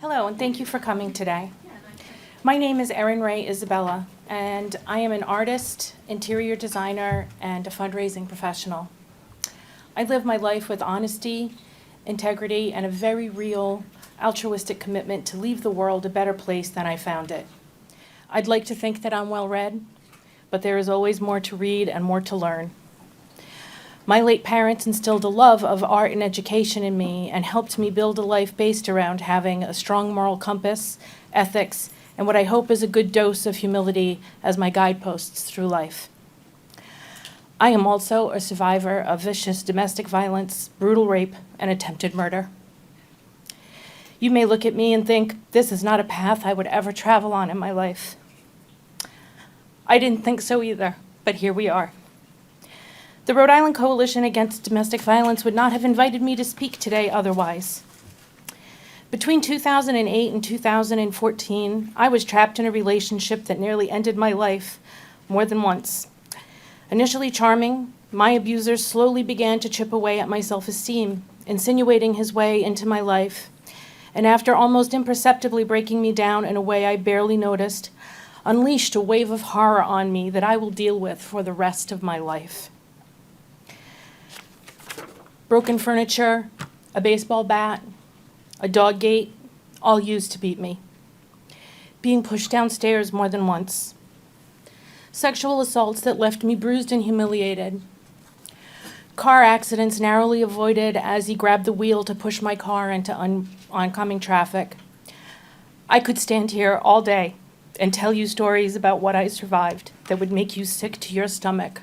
Hello, and thank you for coming today. My name is Erin Ray Isabella, and I am an artist, interior designer, and a fundraising professional. I live my life with honesty, integrity, and a very real altruistic commitment to leave the world a better place than I found it. I'd like to think that I'm well-read, but there is always more to read and more to learn. My late parents instilled a love of art and education in me and helped me build a life based around having a strong moral compass, ethics, and what I hope is a good dose of humility as my guideposts through life. I am also a survivor of vicious domestic violence, brutal rape, and attempted murder. You may look at me and think, this is not a path I would ever travel on in my life. I didn't think so either, but here we are. The Rhode Island Coalition Against Domestic Violence would not have invited me to speak today otherwise. Between 2008 and 2014, I was trapped in a relationship that nearly ended my life more than once. Initially charming, my abuser slowly began to chip away at my self-esteem, insinuating his way into my life, and after almost imperceptibly breaking me down in a way I barely noticed, unleashed a wave of horror on me that I will deal with for the rest of my life. Broken furniture, a baseball bat, a dog gate, all used to beat me. Being pushed downstairs more than once. Sexual assaults that left me bruised and humiliated. Car accidents narrowly avoided as he grabbed the wheel to push my car into oncoming traffic. I could stand here all day and tell you stories about what I survived that would make you sick to your stomach.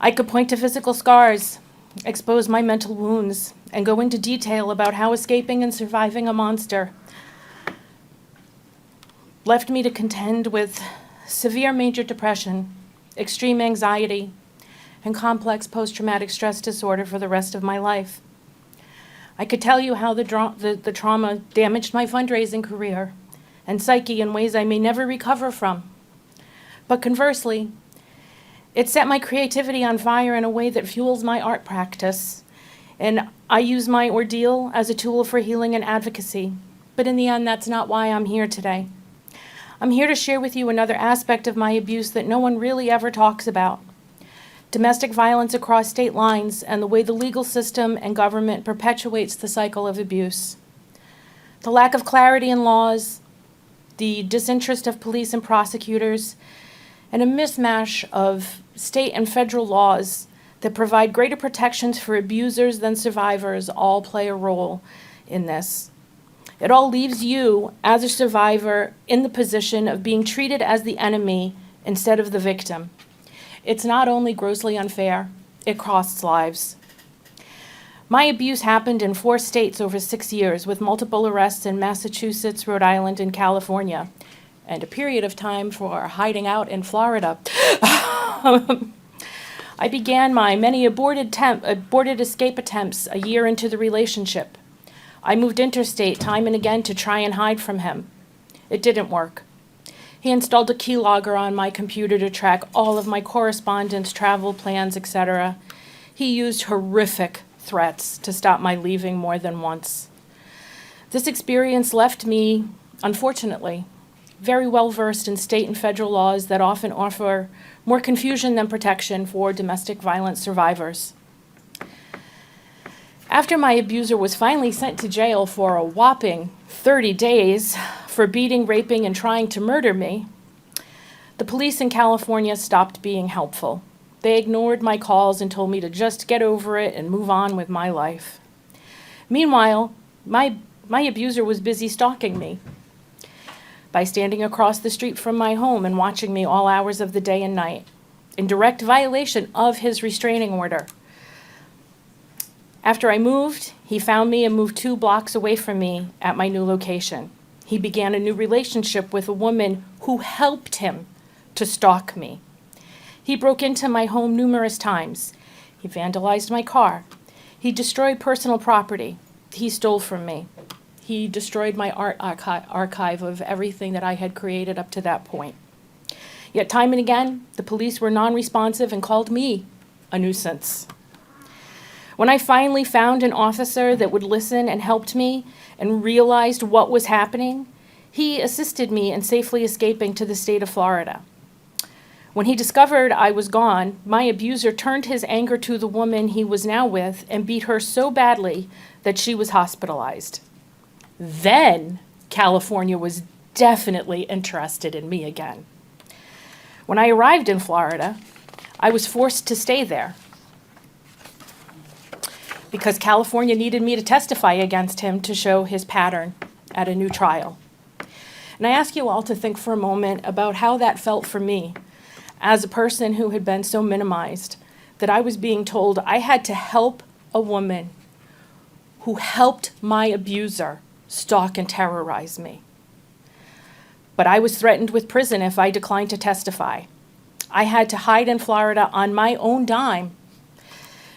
I could point to physical scars, expose my mental wounds, and go into detail about how escaping and surviving a monster left me to contend with severe major depression, extreme anxiety, and complex post-traumatic stress disorder for the rest of my life. I could tell you how the trauma damaged my fundraising career and psyche in ways I may never recover from. But conversely, it set my creativity on fire in a way that fuels my art practice, and I use my ordeal as a tool for healing and advocacy. But in the end, that's not why I'm here today. I'm here to share with you another aspect of my abuse that no one really ever talks about: domestic violence across state lines and the way the legal system and government perpetuates the cycle of abuse. The lack of clarity in laws, the disinterest of police and prosecutors, and a mismatch of state and federal laws that provide greater protections for abusers than survivors all play a role in this. It all leaves you, as a survivor, in the position of being treated as the enemy instead of the victim. It's not only grossly unfair, it costs lives. My abuse happened in 4 states over 6 years, with multiple arrests in Massachusetts, Rhode Island, and California, and a period of time for hiding out in Florida. I began my many aborted escape attempts a year into the relationship. I moved interstate time and again to try and hide from him. It didn't work. He installed a keylogger on my computer to track all of my correspondence, travel plans, etc. He used horrific threats to stop my leaving more than once. This experience left me, unfortunately, very well versed in state and federal laws that often offer more confusion than protection for domestic violence survivors. After my abuser was finally sent to jail for a whopping 30 days for beating, raping, and trying to murder me, the police in California stopped being helpful. They ignored my calls and told me to just get over it and move on with my life. Meanwhile, my abuser was busy stalking me by standing across the street from my home and watching me all hours of the day and night, in direct violation of his restraining order. After I moved, he found me and moved 2 blocks away from me at my new location. He began a new relationship with a woman who helped him to stalk me. He broke into my home numerous times. He vandalized my car. He destroyed personal property. He stole from me. He destroyed my art archive of everything that I had created up to that point. Yet time and again, the police were non-responsive and called me a nuisance. When I finally found an officer that would listen and helped me and realized what was happening, he assisted me in safely escaping to the state of Florida. When he discovered I was gone, my abuser turned his anger to the woman he was now with and beat her so badly that she was hospitalized. Then California was definitely interested in me again. When I arrived in Florida, I was forced to stay there because California needed me to testify against him to show his pattern at a new trial. And I ask you all to think for a moment about how that felt for me as a person who had been so minimized, that I was being told I had to help a woman who helped my abuser stalk and terrorize me. But I was threatened with prison if I declined to testify. I had to hide in Florida on my own dime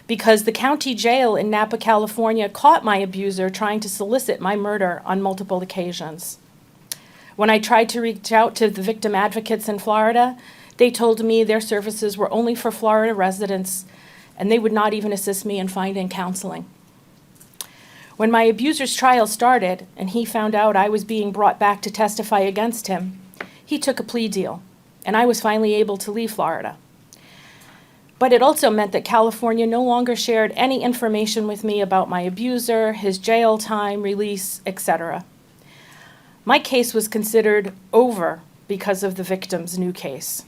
because the county jail in Napa, California caught my abuser trying to solicit my murder on multiple occasions. When I tried to reach out to the victim advocates in Florida, they told me their services were only for Florida residents, and they would not even assist me in finding counseling. When my abuser's trial started and he found out I was being brought back to testify against him, he took a plea deal, and I was finally able to leave Florida. But it also meant that California no longer shared any information with me about my abuser, his jail time, release, etc. My case was considered over because of the victim's new case.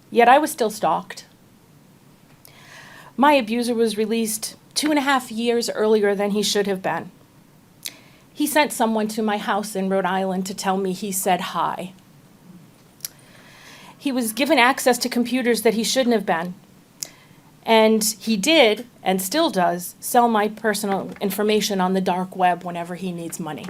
Yet I was still stalked. My abuser was released 2.5 years earlier than he should have been. He sent someone to my house in Rhode Island to tell me he said hi. He was given access to computers that he shouldn't have been. And he did, and still does, sell my personal information on the dark web whenever he needs money.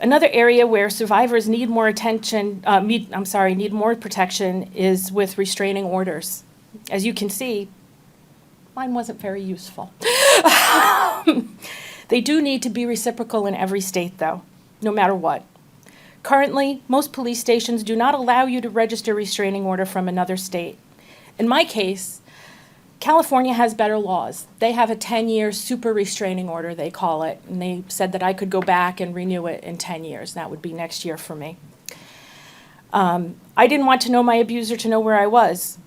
Another area where survivors need more attention, need more protection is with restraining orders. As you can see, mine wasn't very useful. They do need to be reciprocal in every state, though, no matter what. Currently, most police stations do not allow you to register a restraining order from another state. In my case, California has better laws. They have a 10-year super restraining order, they call it, and they said that I could go back and renew it in 10 years. That would be next year for me. I didn't want to know my abuser to know where I was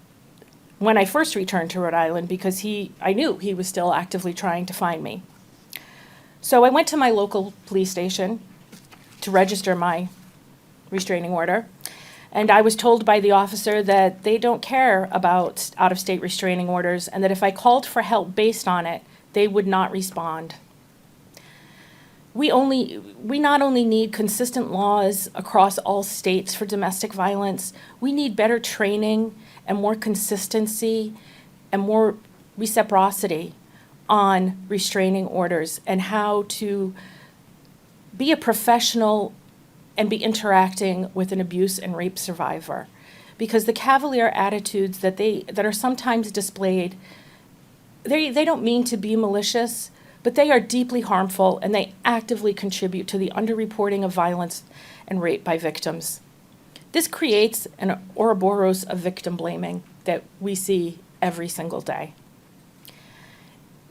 when I first returned to Rhode Island because I knew he was still actively trying to find me. So I went to my local police station to register my restraining order, and I was told by the officer that they don't care about out-of-state restraining orders and that if I called for help based on it, they would not respond. We not only need consistent laws across all states for domestic violence, we need better training and more consistency and more reciprocity on restraining orders and how to be a professional and be interacting with an abuse and rape survivor. Because the cavalier attitudes that are sometimes displayed, they don't mean to be malicious, but they are deeply harmful and they actively contribute to the underreporting of violence and rape by victims. This creates an Ouroboros of victim blaming that we see every single day.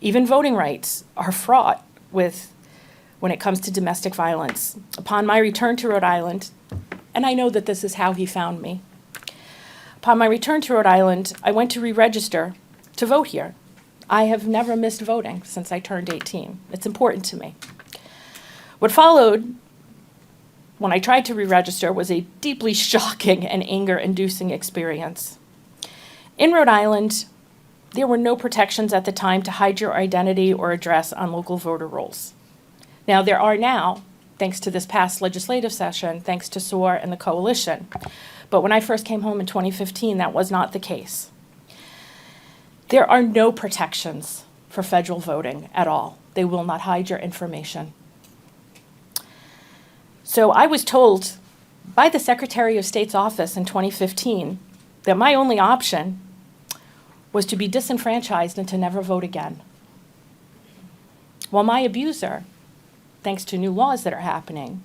Even voting rights are fraught with when it comes to domestic violence. Upon my return to Rhode Island, and I know that this is how he found me, upon my return to Rhode Island, I went to re-register to vote here. I have never missed voting since I turned 18. It's important to me. What followed when I tried to re-register was a deeply shocking and anger-inducing experience. In Rhode Island, there were no protections at the time to hide your identity or address on local voter rolls. Now, there are now, thanks to this past legislative session, thanks to SOAR and the coalition. But when I first came home in 2015, that was not the case. There are no protections for federal voting at all. They will not hide your information. So I was told by the Secretary of State's office in 2015 that my only option was to be disenfranchised and to never vote again. While my abuser, thanks to new laws that are happening,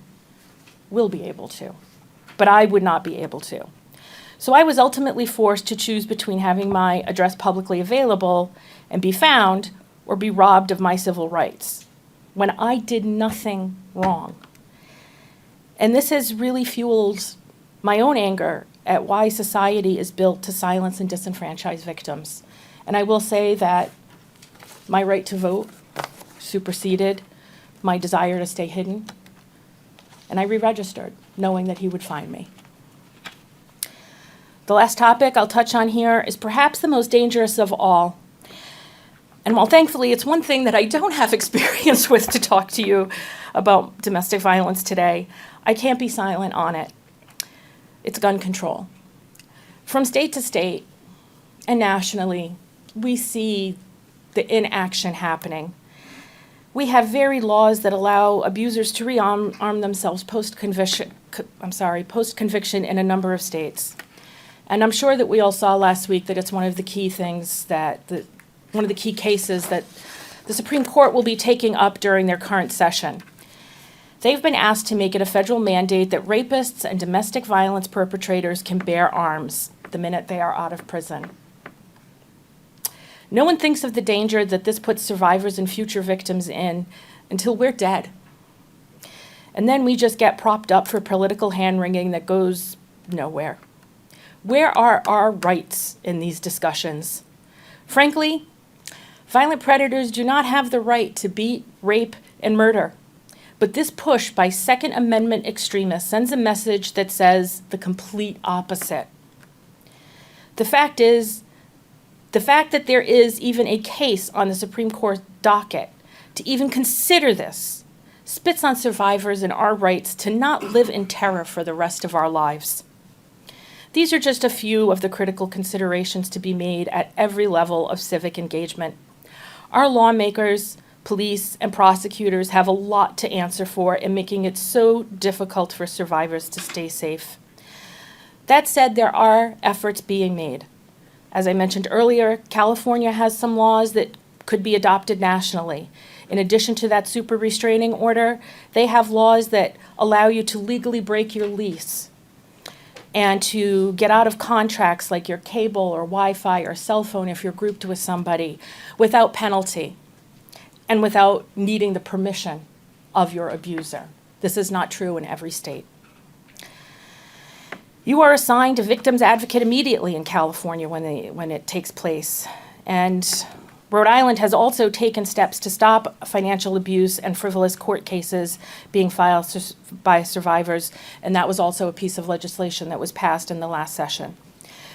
will be able to. But I would not be able to. So I was ultimately forced to choose between having my address publicly available and be found, or be robbed of my civil rights, when I did nothing wrong. And this has really fueled my own anger at why society is built to silence and disenfranchise victims. And I will say that my right to vote superseded my desire to stay hidden. And I re-registered, knowing that he would find me. The last topic I'll touch on here is perhaps the most dangerous of all. And while thankfully it's one thing that I don't have experience with to talk to you about domestic violence today, I can't be silent on it. It's gun control. From state to state and nationally, we see the inaction happening. We have varied laws that allow abusers to rearm themselves post-conviction in a number of states. And I'm sure that we all saw last week that it's one of the key things one of the key cases that the Supreme Court will be taking up during their current session. They've been asked to make it a federal mandate that rapists and domestic violence perpetrators can bear arms the minute they are out of prison. No one thinks of the danger that this puts survivors and future victims in until we're dead. And then we just get propped up for political hand-wringing that goes nowhere. Where are our rights in these discussions? Frankly, violent predators do not have the right to beat, rape, and murder. But this push by Second Amendment extremists sends a message that says the complete opposite. The fact that there is even a case on the Supreme Court docket to even consider this spits on survivors and our rights to not live in terror for the rest of our lives. These are just a few of the critical considerations to be made at every level of civic engagement. Our lawmakers, police, and prosecutors have a lot to answer for in making it so difficult for survivors to stay safe. That said, there are efforts being made. As I mentioned earlier, California has some laws that could be adopted nationally. In addition to that super restraining order, they have laws that allow you to legally break your lease and to get out of contracts like your cable or Wi-Fi or cell phone if you're grouped with somebody without penalty and without needing the permission of your abuser. This is not true in every state. You are assigned a victim's advocate immediately in California when it takes place. And Rhode Island has also taken steps to stop financial abuse and frivolous court cases being filed by survivors, and that was also a piece of legislation that was passed in the last session.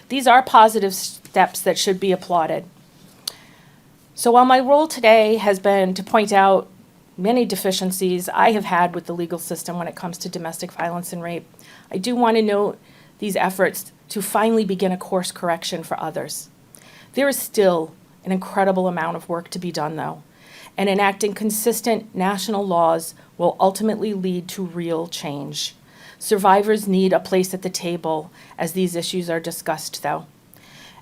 These are positive steps that should be applauded. So while my role today has been to point out many deficiencies I have had with the legal system when it comes to domestic violence and rape, I do want to note these efforts to finally begin a course correction for others. There is still an incredible amount of work to be done, though, and enacting consistent national laws will ultimately lead to real change. Survivors need a place at the table as these issues are discussed, though.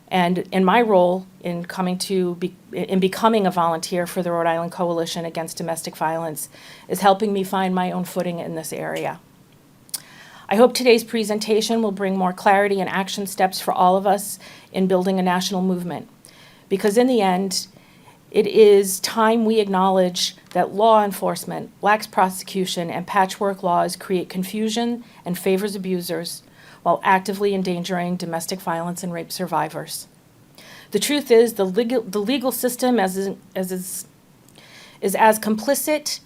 And in my role in becoming a volunteer for the Rhode Island Coalition Against Domestic Violence is helping me find my own footing in this area. I hope today's presentation will bring more clarity and action steps for all of us in building a national movement. Because in the end, it is time we acknowledge that law enforcement, lax prosecution, and patchwork laws create confusion and favors abusers while actively endangering domestic violence and rape survivors. The truth is the legal system is as complicit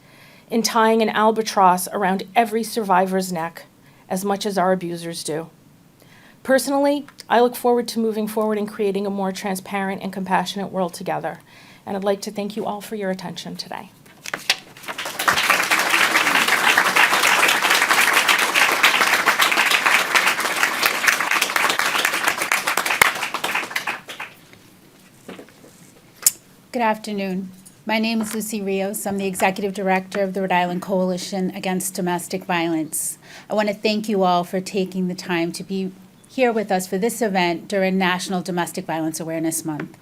in tying an albatross around every survivor's neck as much as our abusers do. Personally, I look forward to moving forward and creating a more transparent and compassionate world together. And I'd like to thank you all for your attention today. Good afternoon. My name is Lucy Rios. I'm the Executive Director of the Rhode Island Coalition Against Domestic Violence. I want to thank you all for taking the time to be here with us for this event during National Domestic Violence Awareness Month.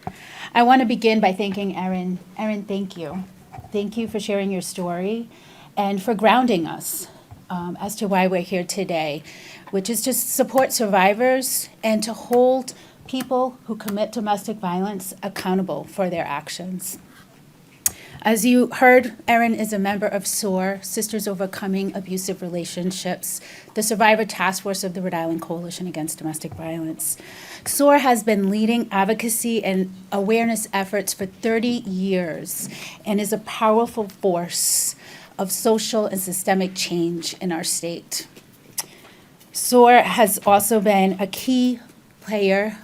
I want to begin by thanking Erin. Erin, thank you. Thank you for sharing your story and for grounding us as to why we're here today. which is to support survivors and to hold people who commit domestic violence accountable for their actions. As you heard, Erin is a member of SOAR, Sisters Overcoming Abusive Relationships, the survivor task force of the Rhode Island Coalition Against Domestic Violence. SOAR has been leading advocacy and awareness efforts for 30 years and is a powerful force of social and systemic change in our state. SOAR has also been a key player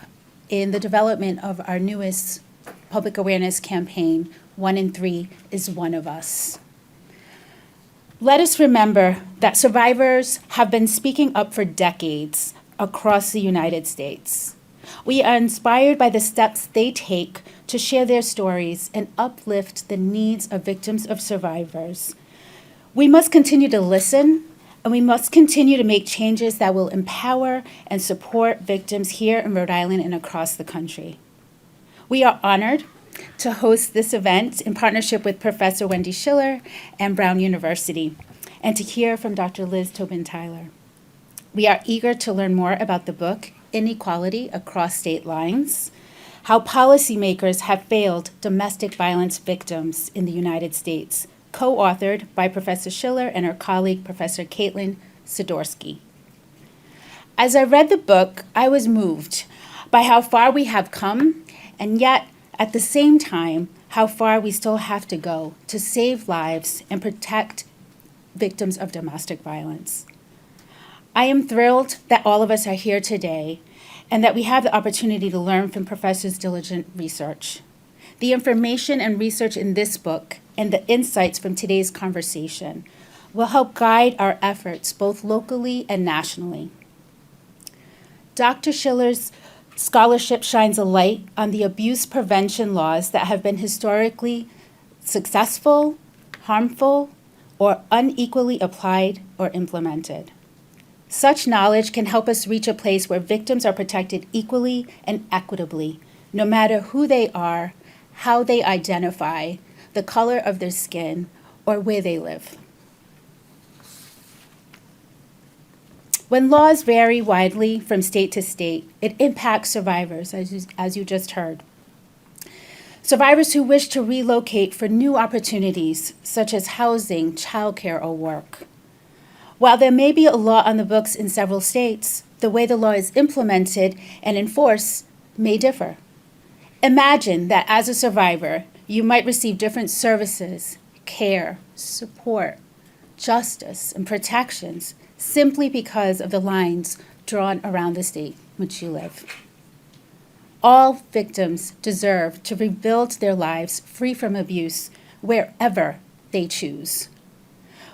in the development of our newest public awareness campaign, 1 in 3 is one of us. Let us remember that survivors have been speaking up for decades across the United States. We are inspired by the steps they take to share their stories and uplift the needs of victims of survivors. We must continue to listen, and we must continue to make changes that will empower and support victims here in Rhode Island and across the country. We are honored to host this event in partnership with Professor Wendy Schiller and Brown University, and to hear from Dr. Liz Taubman-Center. We are eager to learn more about the book, Inequality Across State Lines, How Policymakers Have Failed Domestic Violence Victims in the United States, co-authored by Professor Schiller and her colleague, Professor Caitlin Sidorsky. As I read the book, I was moved by how far we have come, and yet, at the same time, how far we still have to go to save lives and protect victims of domestic violence. I am thrilled that all of us are here today and that we have the opportunity to learn from Professor's diligent research. The information and research in this book and the insights from today's conversation will help guide our efforts both locally and nationally. Dr. Schiller's scholarship shines a light on the abuse prevention laws that have been historically successful, harmful, or unequally applied or implemented. Such knowledge can help us reach a place where victims are protected equally and equitably, no matter who they are, how they identify, the color of their skin, or where they live. When laws vary widely from state to state, it impacts survivors, as you just heard. Survivors who wish to relocate for new opportunities, such as housing, childcare, or work. While there may be a law on the books in several states, the way the law is implemented and enforced may differ. Imagine that as a survivor, you might receive different services, care, support, justice, and protections simply because of the lines drawn around the state in which you live. All victims deserve to rebuild their lives free from abuse wherever they choose.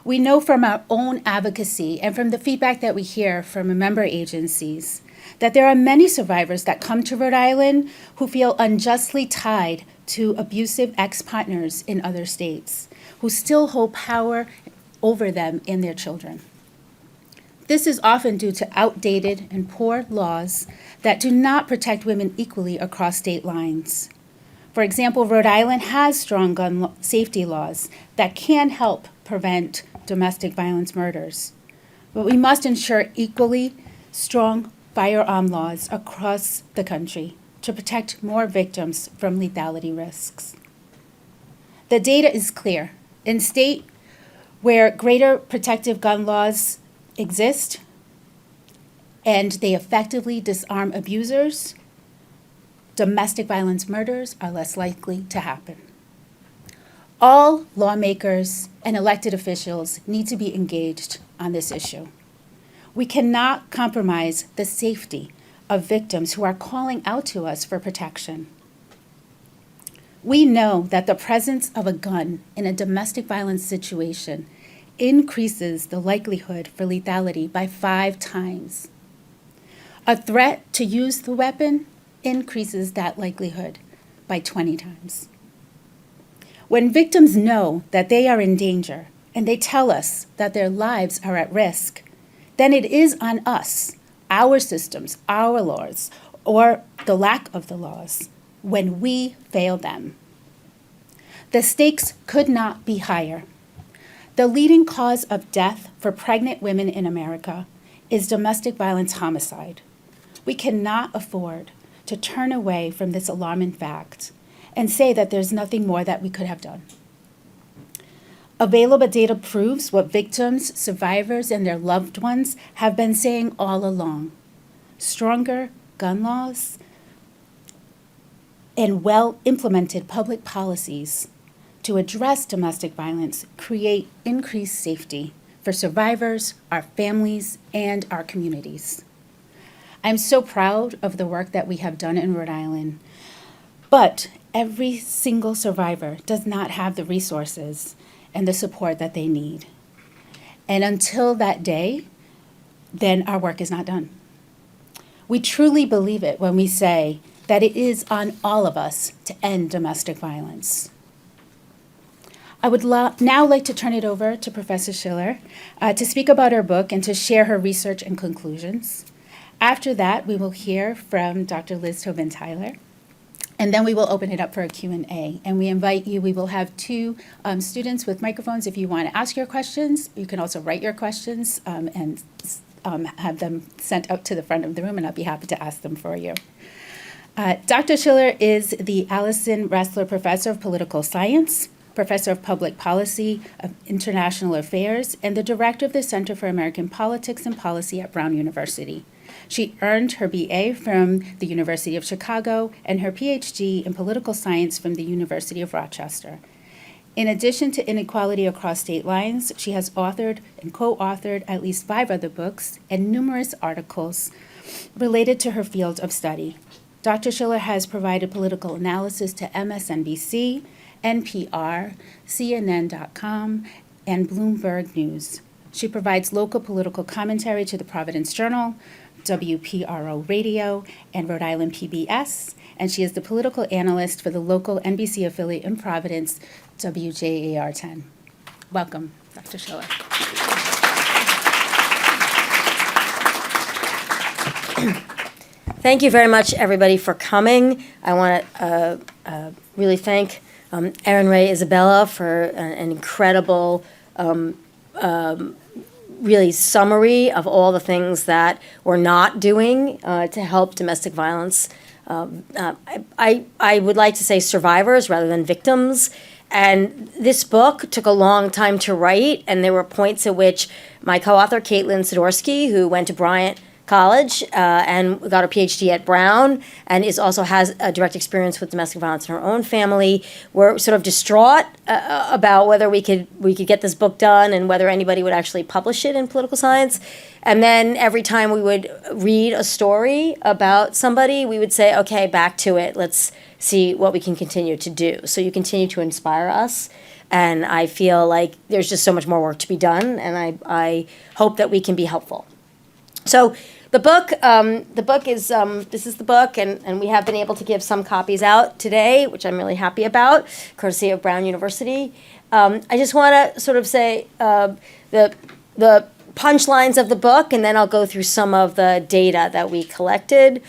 We know from our own advocacy and from the feedback that we hear from member agencies that there are many survivors that come to Rhode Island who feel unjustly tied to abusive ex-partners in other states, who still hold power over them and their children. This is often due to outdated and poor laws that do not protect women equally across state lines. For example, Rhode Island has strong gun safety laws that can help prevent domestic violence murders. But we must ensure equally strong firearm laws across the country to protect more victims from lethality risks. The data is clear. In states where greater protective gun laws exist and they effectively disarm abusers, domestic violence murders are less likely to happen. All lawmakers and elected officials need to be engaged on this issue. We cannot compromise the safety of victims who are calling out to us for protection. We know that the presence of a gun in a domestic violence situation increases the likelihood for lethality by 5 times. A threat to use the weapon increases that likelihood by 20 times. When victims know that they are in danger and they tell us that their lives are at risk, then it is on us, our systems, our laws, or the lack of the laws, when we fail them. The stakes could not be higher. The leading cause of death for pregnant women in America is domestic violence homicide. We cannot afford to turn away from this alarming fact and say that there's nothing more that we could have done. Available data proves what victims, survivors, and their loved ones have been saying all along. Stronger gun laws and well-implemented public policies to address domestic violence create increased safety for survivors, our families, and our communities. I'm so proud of the work that we have done in Rhode Island, but every single survivor does not have the resources and the support that they need. And until that day, then our work is not done. We truly believe it when we say that it is on all of us to end domestic violence. I would now like to turn it over to Professor Schiller to speak about her book and to share her research and conclusions. After that, we will hear from Dr. Liz Tobin-Tyler, and then we will open it up for a Q&A. And we invite you, we will have two students with microphones. If you want to ask your questions, you can also write your questions and have them sent out to the front of the room, and I'll be happy to ask them for you. Dr. Schiller is the Allison Ressler Professor of Political Science, Professor of Public Policy of International Affairs, and the Director of the Center for American Politics and Policy at Brown University. She earned her BA from the University of Chicago and her PhD in Political Science from the University of Rochester. In addition to Inequality Across State Lines, she has authored and co-authored at least 5 other books and numerous articles related to her field of study. Dr. Schiller has provided political analysis to MSNBC, NPR, CNN.com, and Bloomberg News. She provides local political commentary to the Providence Journal, WPRO Radio, and Rhode Island PBS, and she is the political analyst for the local NBC affiliate in Providence, WJAR-10. Welcome, Dr. Schiller. Thank you very much, everybody, for coming. I want to really thank Erin Ray Isabella for an incredible really summary of all the things that we're not doing to help domestic violence. I would like to say survivors rather than victims. And this book took a long time to write, and there were points at which my co-author, Caitlin Sidorsky, who went to Bryant College and got her PhD at Brown, and also has a direct experience with domestic violence in her own family, were sort of distraught about whether we could get this book done and whether anybody would actually publish it in political science. And then every time we would read a story about somebody, we would say, okay, back to it. Let's see what we can continue to do. So you continue to inspire us. And I feel like there's just so much more work to be done, and I hope that we can be helpful. So the book is, this is the book, and we have been able to give some copies out today, which I'm really happy about, courtesy of Brown University. I just want to sort of say the punchlines of the book, and then I'll go through some of the data that we collected.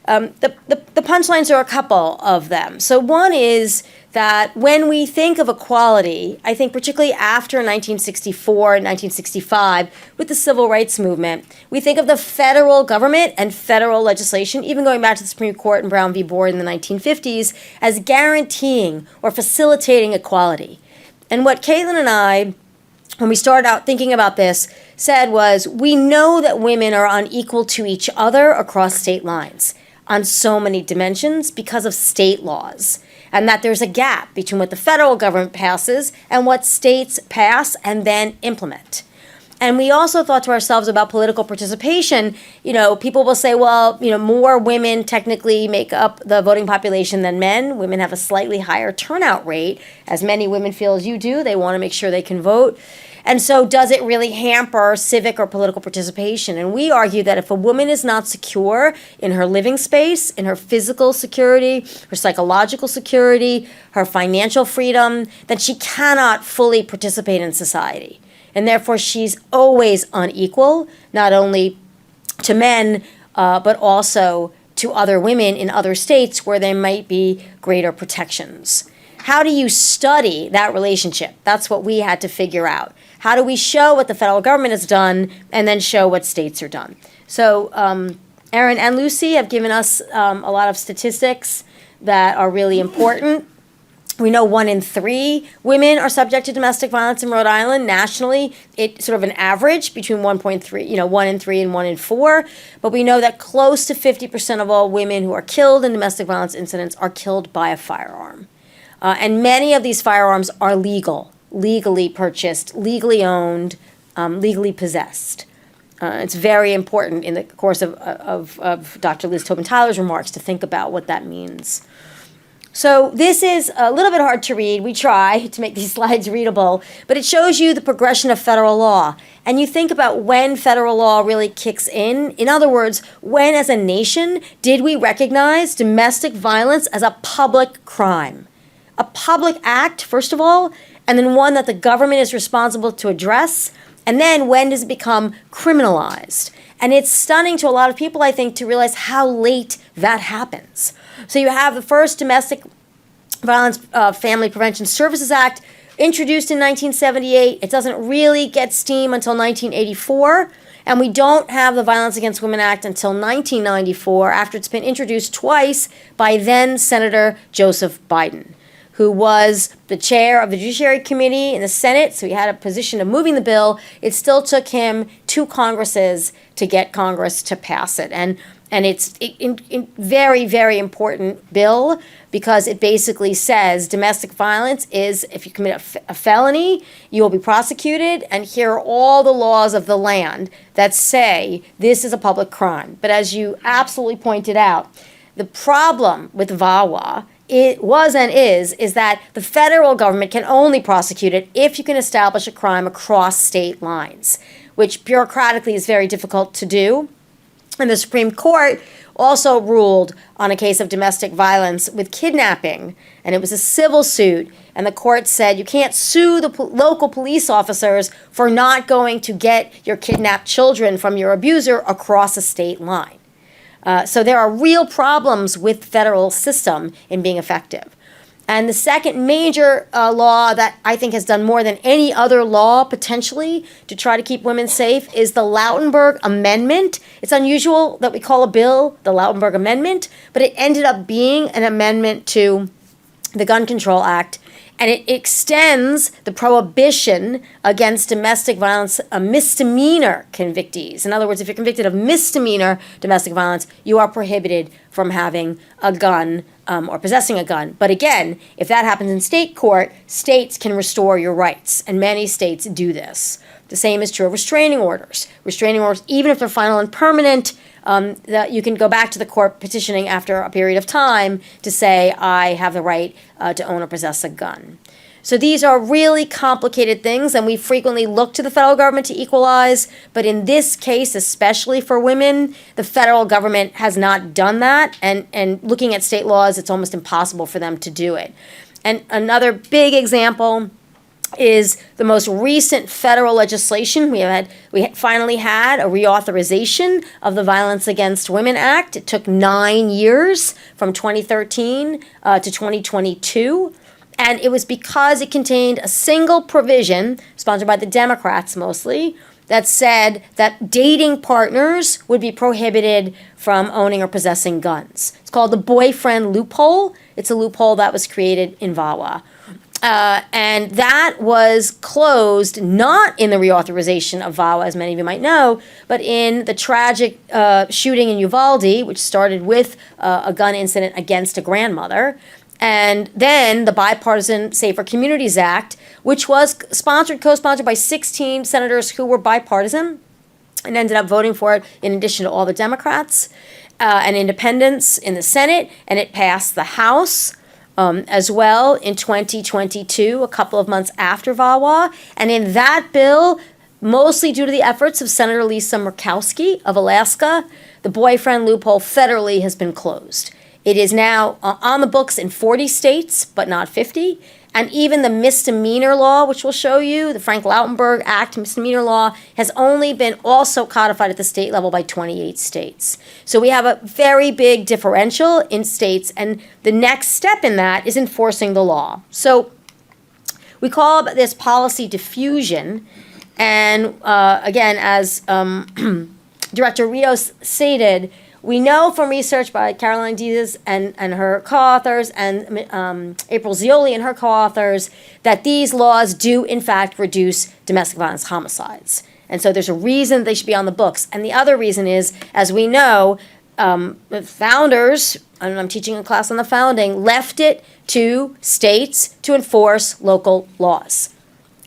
The punchlines are a couple of them. So one is that when we think of equality, I think particularly after 1964 and 1965, with the civil rights movement, we think of the federal government and federal legislation, even going back to the Supreme Court and Brown v. Board in the 1950s, as guaranteeing or facilitating equality. And what Caitlin and I, when we started out thinking about this, said was, we know that women are unequal to each other across state lines on so many dimensions because of state laws, and that there's a gap between what the federal government passes and what states pass and then implement. And we also thought to ourselves about political participation. You know, people will say, well, you know, more women technically make up the voting population than men. Women have a slightly higher turnout rate. As many women feel as you do, they want to make sure they can vote. And so does it really hamper civic or political participation? And we argue that if a woman is not secure in her living space, in her physical security, her psychological security, her financial freedom, then she cannot fully participate in society. And therefore, she's always unequal, not only to men, but also to other women in other states where there might be greater protections. how do you study that relationship? That's what we had to figure out. How do we show what the federal government has done and then show what states are done? So Erin and Lucy have given us a lot of statistics that are really important. We know 1 in 3 women are subject to domestic violence in Rhode Island. Nationally, it's sort of an average between 1.3, 1 in 3 and 1 in 4. But we know that close to 50% of all women who are killed in domestic violence incidents are killed by a firearm. And many of these firearms are legal, legally purchased, legally owned, legally possessed. It's very important in the course of Dr. Liz Tobin-Tyler's remarks to think about what that means. So this is a little bit hard to read. We try to make these slides readable, but it shows you the progression of federal law. And you think about when federal law really kicks in. In other words, when as a nation did we recognize domestic violence as a public crime? A public act, first of all, and then one that the government is responsible to address. And then when does it become criminalized? And it's stunning to a lot of people, I think, to realize how late that happens. So you have the first Domestic Violence Family Prevention Services Act introduced in 1978. It doesn't really get steam until 1984. And we don't have the Violence Against Women Act until 1994, after it's been introduced twice by then Senator Joseph Biden, who was the chair of the Judiciary Committee in the Senate, so he had a position of moving the bill. It still took him 2 Congresses to get Congress to pass it. And it's a very, very important bill because it basically says domestic violence is, if you commit a felony, you will be prosecuted, and here are all the laws of the land that say this is a public crime. But as you absolutely pointed out, the problem with VAWA it was and is that the federal government can only prosecute it if you can establish a crime across state lines, which bureaucratically is very difficult to do. And the Supreme Court also ruled on a case of domestic violence with kidnapping, and it was a civil suit, and the court said you can't sue the local police officers for not going to get your kidnapped children from your abuser across a state line. So there are real problems with the federal system in being effective. And the second major law that I think has done more than any other law potentially to try to keep women safe is the Lautenberg Amendment. It's unusual that we call a bill the Lautenberg Amendment, but it ended up being an amendment to the Gun Control Act, and it extends the prohibition against domestic violence misdemeanor convictees. In other words, if you're convicted of misdemeanor domestic violence, you are prohibited from having a gun or possessing a gun. But again, if that happens in state court, states can restore your rights, and many states do this. The same is true of restraining orders. Restraining orders, even if they're final and permanent, that you can go back to the court petitioning after a period of time to say, I have the right to own or possess a gun. So these are really complicated things, and we frequently look to the federal government to equalize, but in this case, especially for women, the federal government has not done that, and looking at state laws, it's almost impossible for them to do it. And another big example is the most recent federal legislation. We finally had a reauthorization of the Violence Against Women Act. It took 9 years from 2013 to 2022. And it was because it contained a single provision, sponsored by the Democrats mostly, that said that dating partners would be prohibited from owning or possessing guns. It's called the boyfriend loophole. It's a loophole that was created in VAWA. And that was closed not in the reauthorization of VAWA, as many of you might know, but in the tragic shooting in Uvalde, which started with a gun incident against a grandmother. And then the Bipartisan Safer Communities Act, which was co-sponsored by 16 senators who were bipartisan and ended up voting for it in addition to all the Democrats and independents in the Senate, and it passed the House as well in 2022, a couple of months after VAWA. And in that bill, mostly due to the efforts of Senator Lisa Murkowski of Alaska, the boyfriend loophole federally has been closed. It is now on the books in 40 states, but not 50. And even the misdemeanor law, which we'll show you, the Frank Lautenberg Act misdemeanor law, has only been also codified at the state level by 28 states. So we have a very big differential in states, and the next step in that is enforcing the law. So we call this policy diffusion, and again, as Director Rios stated, we know from research by Caroline Diaz and her co-authors and April Zioli and her co-authors that these laws do, in fact, reduce domestic violence homicides. And so there's a reason they should be on the books. And the other reason is, as we know, the founders, and I'm teaching a class on the founding, left it to states to enforce local laws.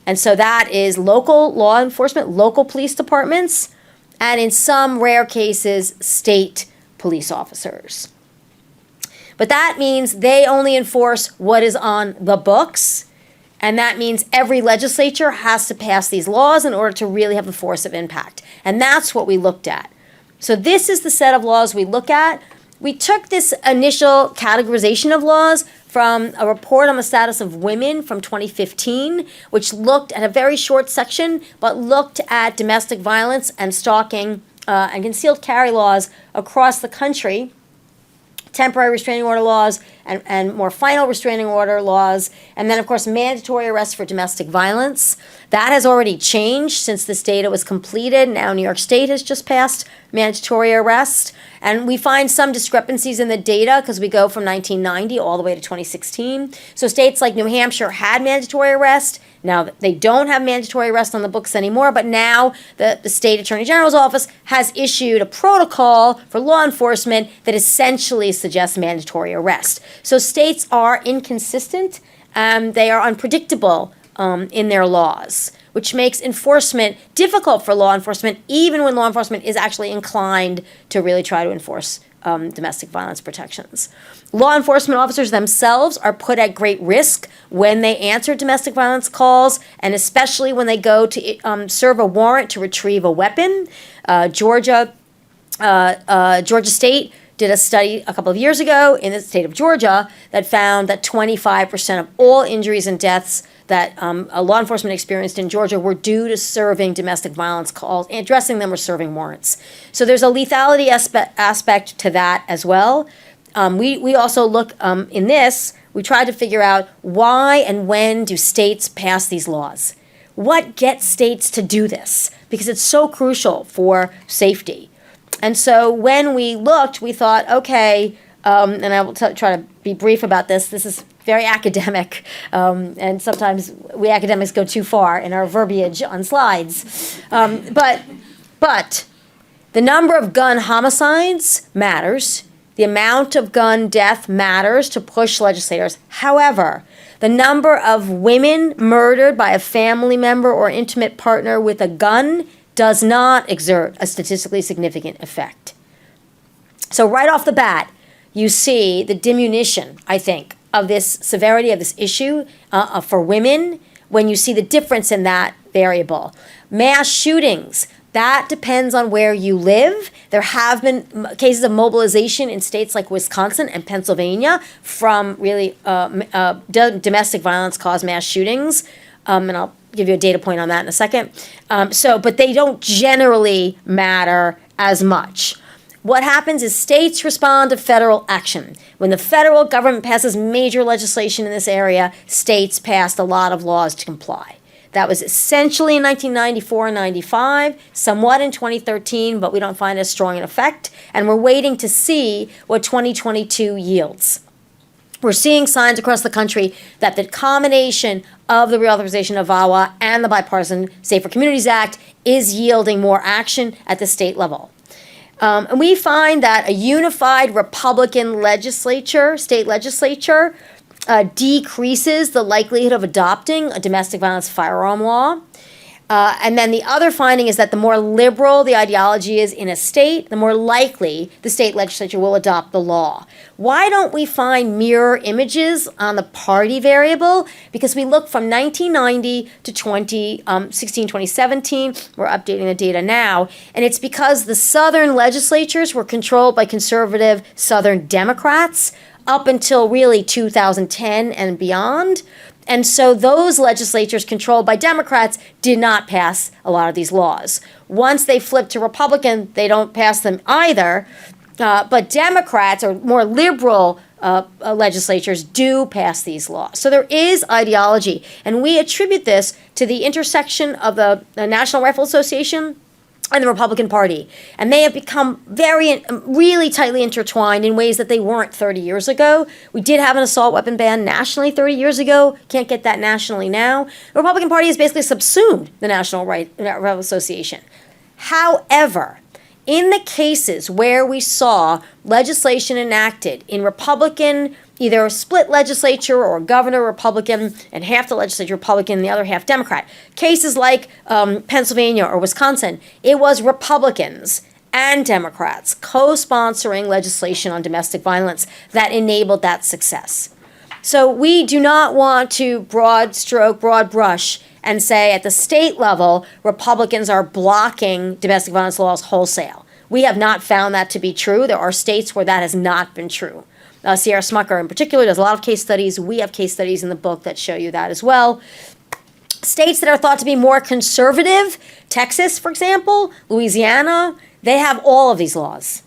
And so that is local law enforcement, local police departments, and in some rare cases, state police officers. But that means they only enforce what is on the books, and that means every legislature has to pass these laws in order to really have a force of impact. And that's what we looked at. So this is the set of laws we look at. We took this initial categorization of laws from a report on the status of women from 2015, which looked at a very short section, but looked at domestic violence and stalking and concealed carry laws across the country, temporary restraining order laws and more final restraining order laws, and then, of course, mandatory arrests for domestic violence. That has already changed since this data was completed. Now New York State has just passed mandatory arrest. And we find some discrepancies in the data because we go from 1990 all the way to 2016. So states like New Hampshire had mandatory arrest. Now they don't have mandatory arrest on the books anymore, but now the state attorney general's office has issued a protocol for law enforcement that essentially suggests mandatory arrest. So states are inconsistent, they are unpredictable in their laws, which makes enforcement difficult for law enforcement, even when law enforcement is actually inclined to really try to enforce domestic violence protections. Law enforcement officers themselves are put at great risk when they answer domestic violence calls, and especially when they go to serve a warrant to retrieve a weapon. Georgia State did a study a couple of years ago in the state of Georgia that found that 25% of all injuries and deaths that a law enforcement experienced in Georgia were due to serving domestic violence calls, addressing them or serving warrants. So there's a lethality aspect to that as well. We also look in this, we tried to figure out why and when do states pass these laws? What gets states to do this? Because it's so crucial for safety. And so when we looked, we thought, okay, and I will try to be brief about this. This is very academic, and sometimes we academics go too far in our verbiage on slides. But the number of gun homicides matters. The amount of gun death matters to push legislators. However, the number of women murdered by a family member or intimate partner with a gun does not exert a statistically significant effect. So right off the bat, you see the diminution, I think, of this severity of this issue for women when you see the difference in that variable. Mass shootings, that depends on where you live. There have been cases of mobilization in states like Wisconsin and Pennsylvania from really domestic violence caused mass shootings. And I'll give you a data point on that in a second. But they don't generally matter as much. What happens is states respond to federal action. When the federal government passes major legislation in this area, states passed a lot of laws to comply. That was essentially in 1994 and 95, somewhat in 2013, but we don't find as strong an effect. And we're waiting to see what 2022 yields. We're seeing signs across the country that the combination of the reauthorization of VAWA and the Bipartisan Safer Communities Act is yielding more action at the state level. And we find that a unified Republican state legislature, decreases the likelihood of adopting a domestic violence firearm law. And then the other finding is that the more liberal the ideology is in a state, the more likely the state legislature will adopt the law. Why don't we find mirror images on the party variable? Because we look from 1990 to 2016, 2017. We're updating the data now. And it's because the Southern legislatures were controlled by conservative Southern Democrats up until really 2010 and beyond. And so those legislatures controlled by Democrats did not pass a lot of these laws. Once they flip to Republican, they don't pass them either. But Democrats or more liberal legislatures do pass these laws. So there is ideology. And we attribute this to the intersection of the National Rifle Association and the Republican Party. And they have become really tightly intertwined in ways that they weren't 30 years ago. We did have an assault weapon ban nationally 30 years ago. Can't get that nationally now. The Republican Party has basically subsumed the National Rifle Association. However, in the cases where we saw legislation enacted in Republican, either a split legislature or governor Republican and half the legislature Republican and the other half Democrat, cases like Pennsylvania or Wisconsin, it was Republicans and Democrats co-sponsoring legislation on domestic violence that enabled that success. So we do not want to broad brush and say at the state level, Republicans are blocking domestic violence laws wholesale. We have not found that to be true. There are states where that has not been true. Sierra Smucker in particular does a lot of case studies. We have case studies in the book that show you that as well. States that are thought to be more conservative, Texas, for example, Louisiana, they have all of these laws.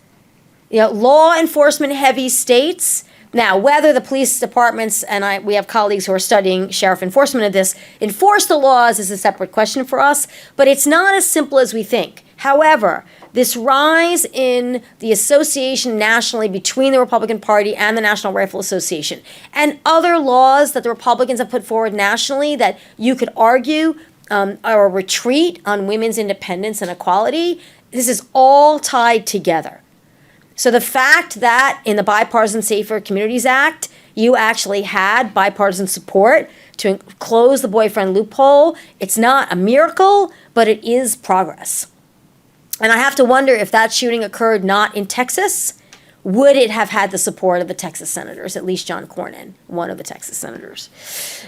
Law enforcement heavy states. Now, whether the police departments, and we have colleagues who are studying sheriff enforcement of this, enforce the laws is a separate question for us, but it's not as simple as we think. However, this rise in the association nationally between the Republican Party and the National Rifle Association and other laws that the Republicans have put forward nationally that you could argue are a retreat on women's independence and equality, this is all tied together. So the fact that in the Bipartisan Safer Communities Act, you actually had bipartisan support to close the boyfriend loophole, it's not a miracle, but it is progress. And I have to wonder if that shooting occurred not in Texas, would it have had the support of the Texas senators, at least John Cornyn, one of the Texas senators.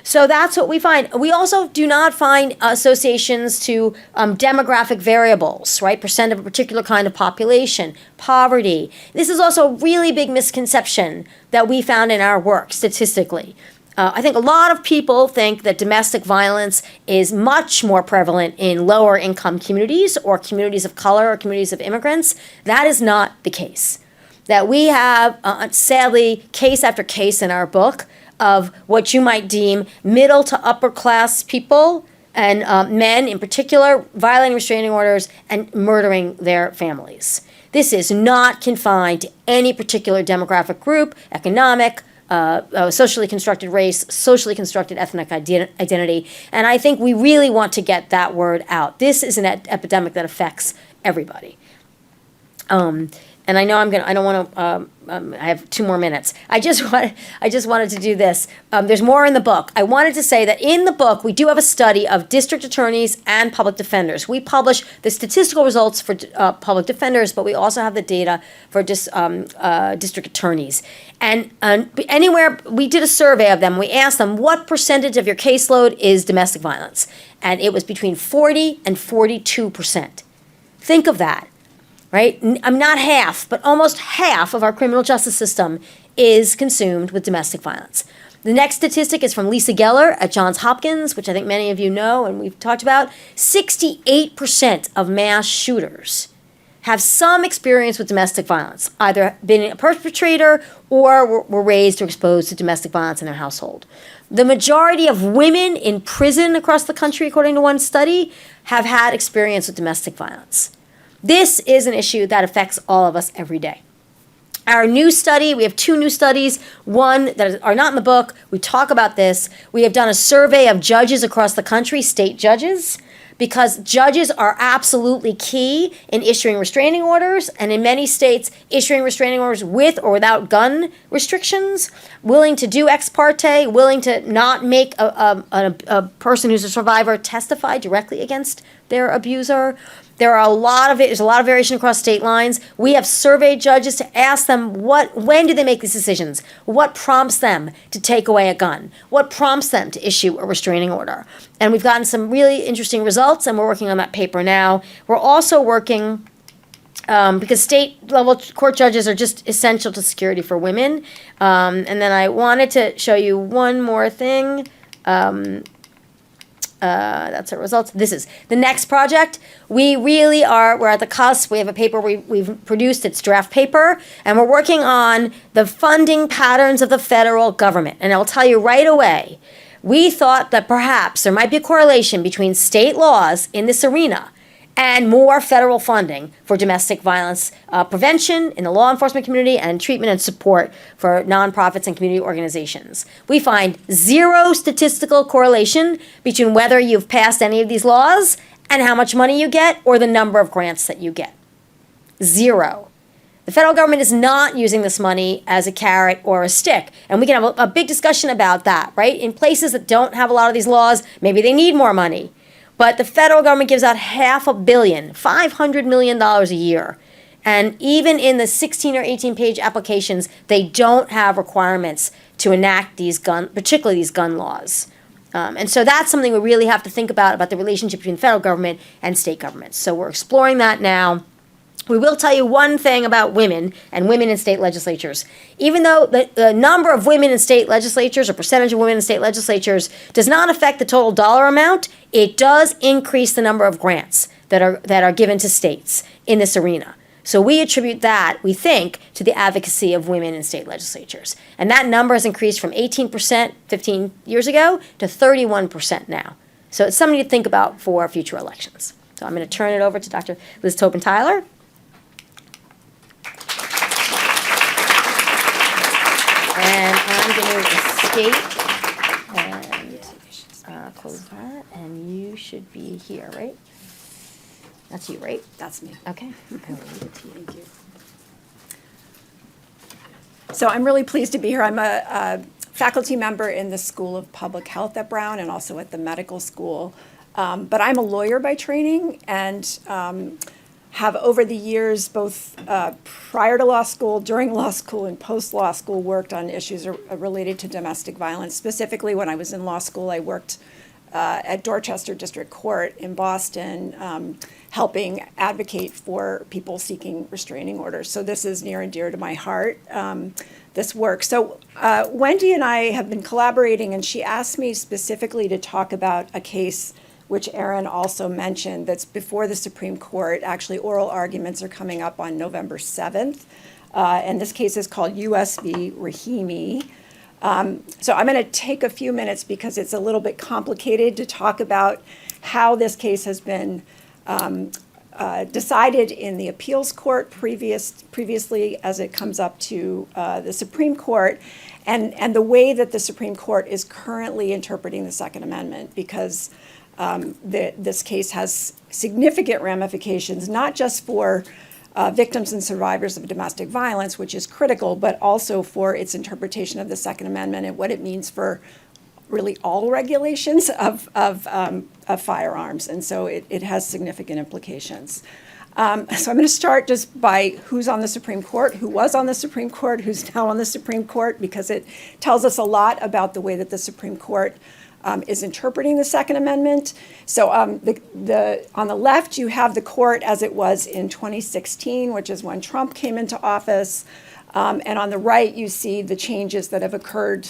So that's what we find. We also do not find associations to demographic variables, right? Percent of a particular kind of population, poverty. This is also a really big misconception that we found in our work statistically. I think a lot of people think that domestic violence is much more prevalent in lower income communities or communities of color or communities of immigrants. That is not the case. That we have, sadly, case after case in our book of what you might deem middle to upper class people and men in particular, violating restraining orders and murdering their families. This is not confined to any particular demographic group, economic, socially constructed race, socially constructed ethnic identity. And I think we really want to get that word out. This is an epidemic that affects everybody. And I know I don't want to, I have 2 more minutes. I just wanted to do this. There's more in the book. I wanted to say that in the book, we do have a study of district attorneys and public defenders. We publish the statistical results for public defenders, but we also have the data for district attorneys. And anywhere, we did a survey of them. We asked them, what percentage of your caseload is domestic violence? And it was between 40 and 42%. Think of that. Right? I'm not half, but almost half of our criminal justice system is consumed with domestic violence. The next statistic is from Lisa Geller at Johns Hopkins, which I think many of you know and we've talked about. 68% of mass shooters have some experience with domestic violence, either been a perpetrator or were raised or exposed to domestic violence in their household. The majority of women in prison across the country, according to one study, have had experience with domestic violence. This is an issue that affects all of us every day. Our new study, we have 2 new studies, one that are not in the book. We talk about this. We have done a survey of judges across the country, state judges, because judges are absolutely key in issuing restraining orders, and in many states, issuing restraining orders with or without gun restrictions, willing to do ex parte, willing to not make a person who's a survivor testify directly against their abuser. There's a lot of variation across state lines. We have surveyed judges to ask them when do they make these decisions? What prompts them to take away a gun? What prompts them to issue a restraining order? And we've gotten some really interesting results, and we're working on that paper now. We're also working, because state level court judges are just essential to security for women. And then I wanted to show you one more thing. That's our results. This is the next project. We're at the cusp. We have a paper we've produced, it's draft paper, and we're working on the funding patterns of the federal government. And I'll tell you right away, we thought that perhaps there might be a correlation between state laws in this arena and more federal funding for domestic violence prevention in the law enforcement community and treatment and support for nonprofits and community organizations. We find zero statistical correlation between whether you've passed any of these laws and how much money you get or the number of grants that you get. Zero. The federal government is not using this money as a carrot or a stick. And we can have a big discussion about that, right? In places that don't have a lot of these laws, maybe they need more money. But the federal government gives out $500 million, $500 million a year. And even in the 16 or 18 page applications, they don't have requirements to enact particularly these gun laws. And so that's something we really have to think about the relationship between federal government and state governments. So we're exploring that now. We will tell you one thing about women and women in state legislatures. Even though the number of women in state legislatures or percentage of women in state legislatures does not affect the total dollar amount, it does increase the number of grants that are given to states in this arena. So we attribute that, we think, to the advocacy of women in state legislatures. And that number has increased from 18% 15 years ago to 31% now. So it's something to think about for future elections. So I'm going to turn it over to Dr. Liz Taubman Tyler. And I'm going to escape and close that, and you should be here, right? That's you, right? That's me. Okay. Thank you. So I'm really pleased to be here. I'm a faculty member in the School of Public Health at Brown and also at the medical school. But I'm a lawyer by training and have over the years, both prior to law school, during law school, and post-law school, worked on issues related to domestic violence. Specifically, when I was in law school, I worked at Dorchester District Court in Boston, helping advocate for people seeking restraining orders. So this is near and dear to my heart, this work. So Wendy and I have been collaborating, and she asked me specifically to talk about a case which Erin also mentioned, that's before the Supreme Court. Actually, oral arguments are coming up on November 7th. And this case is called U.S. v. Rahimi. So I'm going to take a few minutes because it's a little bit complicated to talk about how this case has been decided in the appeals court previously as it comes up to the Supreme Court, and the way that the Supreme Court is currently interpreting the Second Amendment, because this case has significant ramifications, not just for victims and survivors of domestic violence, which is critical, but also for its interpretation of the Second Amendment and what it means for really all regulations of firearms. And so it has significant implications. So I'm going to start just by who's on the Supreme Court, who was on the Supreme Court, who's now on the Supreme Court, because it tells us a lot about the way that the Supreme Court is interpreting the Second Amendment. So on the left, you have the court as it was in 2016, which is when Trump came into office. And on the right, you see the changes that have occurred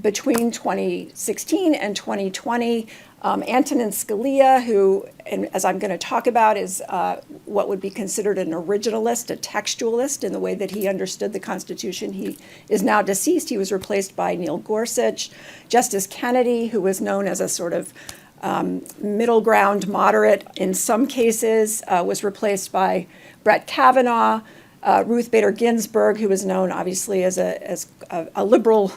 between 2016 and 2020. Antonin Scalia, who, and as I'm going to talk about, is what would be considered an originalist, a textualist in the way that he understood the Constitution. He is now deceased. He was replaced by Neil Gorsuch. Justice Kennedy, who was known as a sort of middle ground moderate in some cases, was replaced by Brett Kavanaugh. Ruth Bader Ginsburg, who was known obviously as a liberal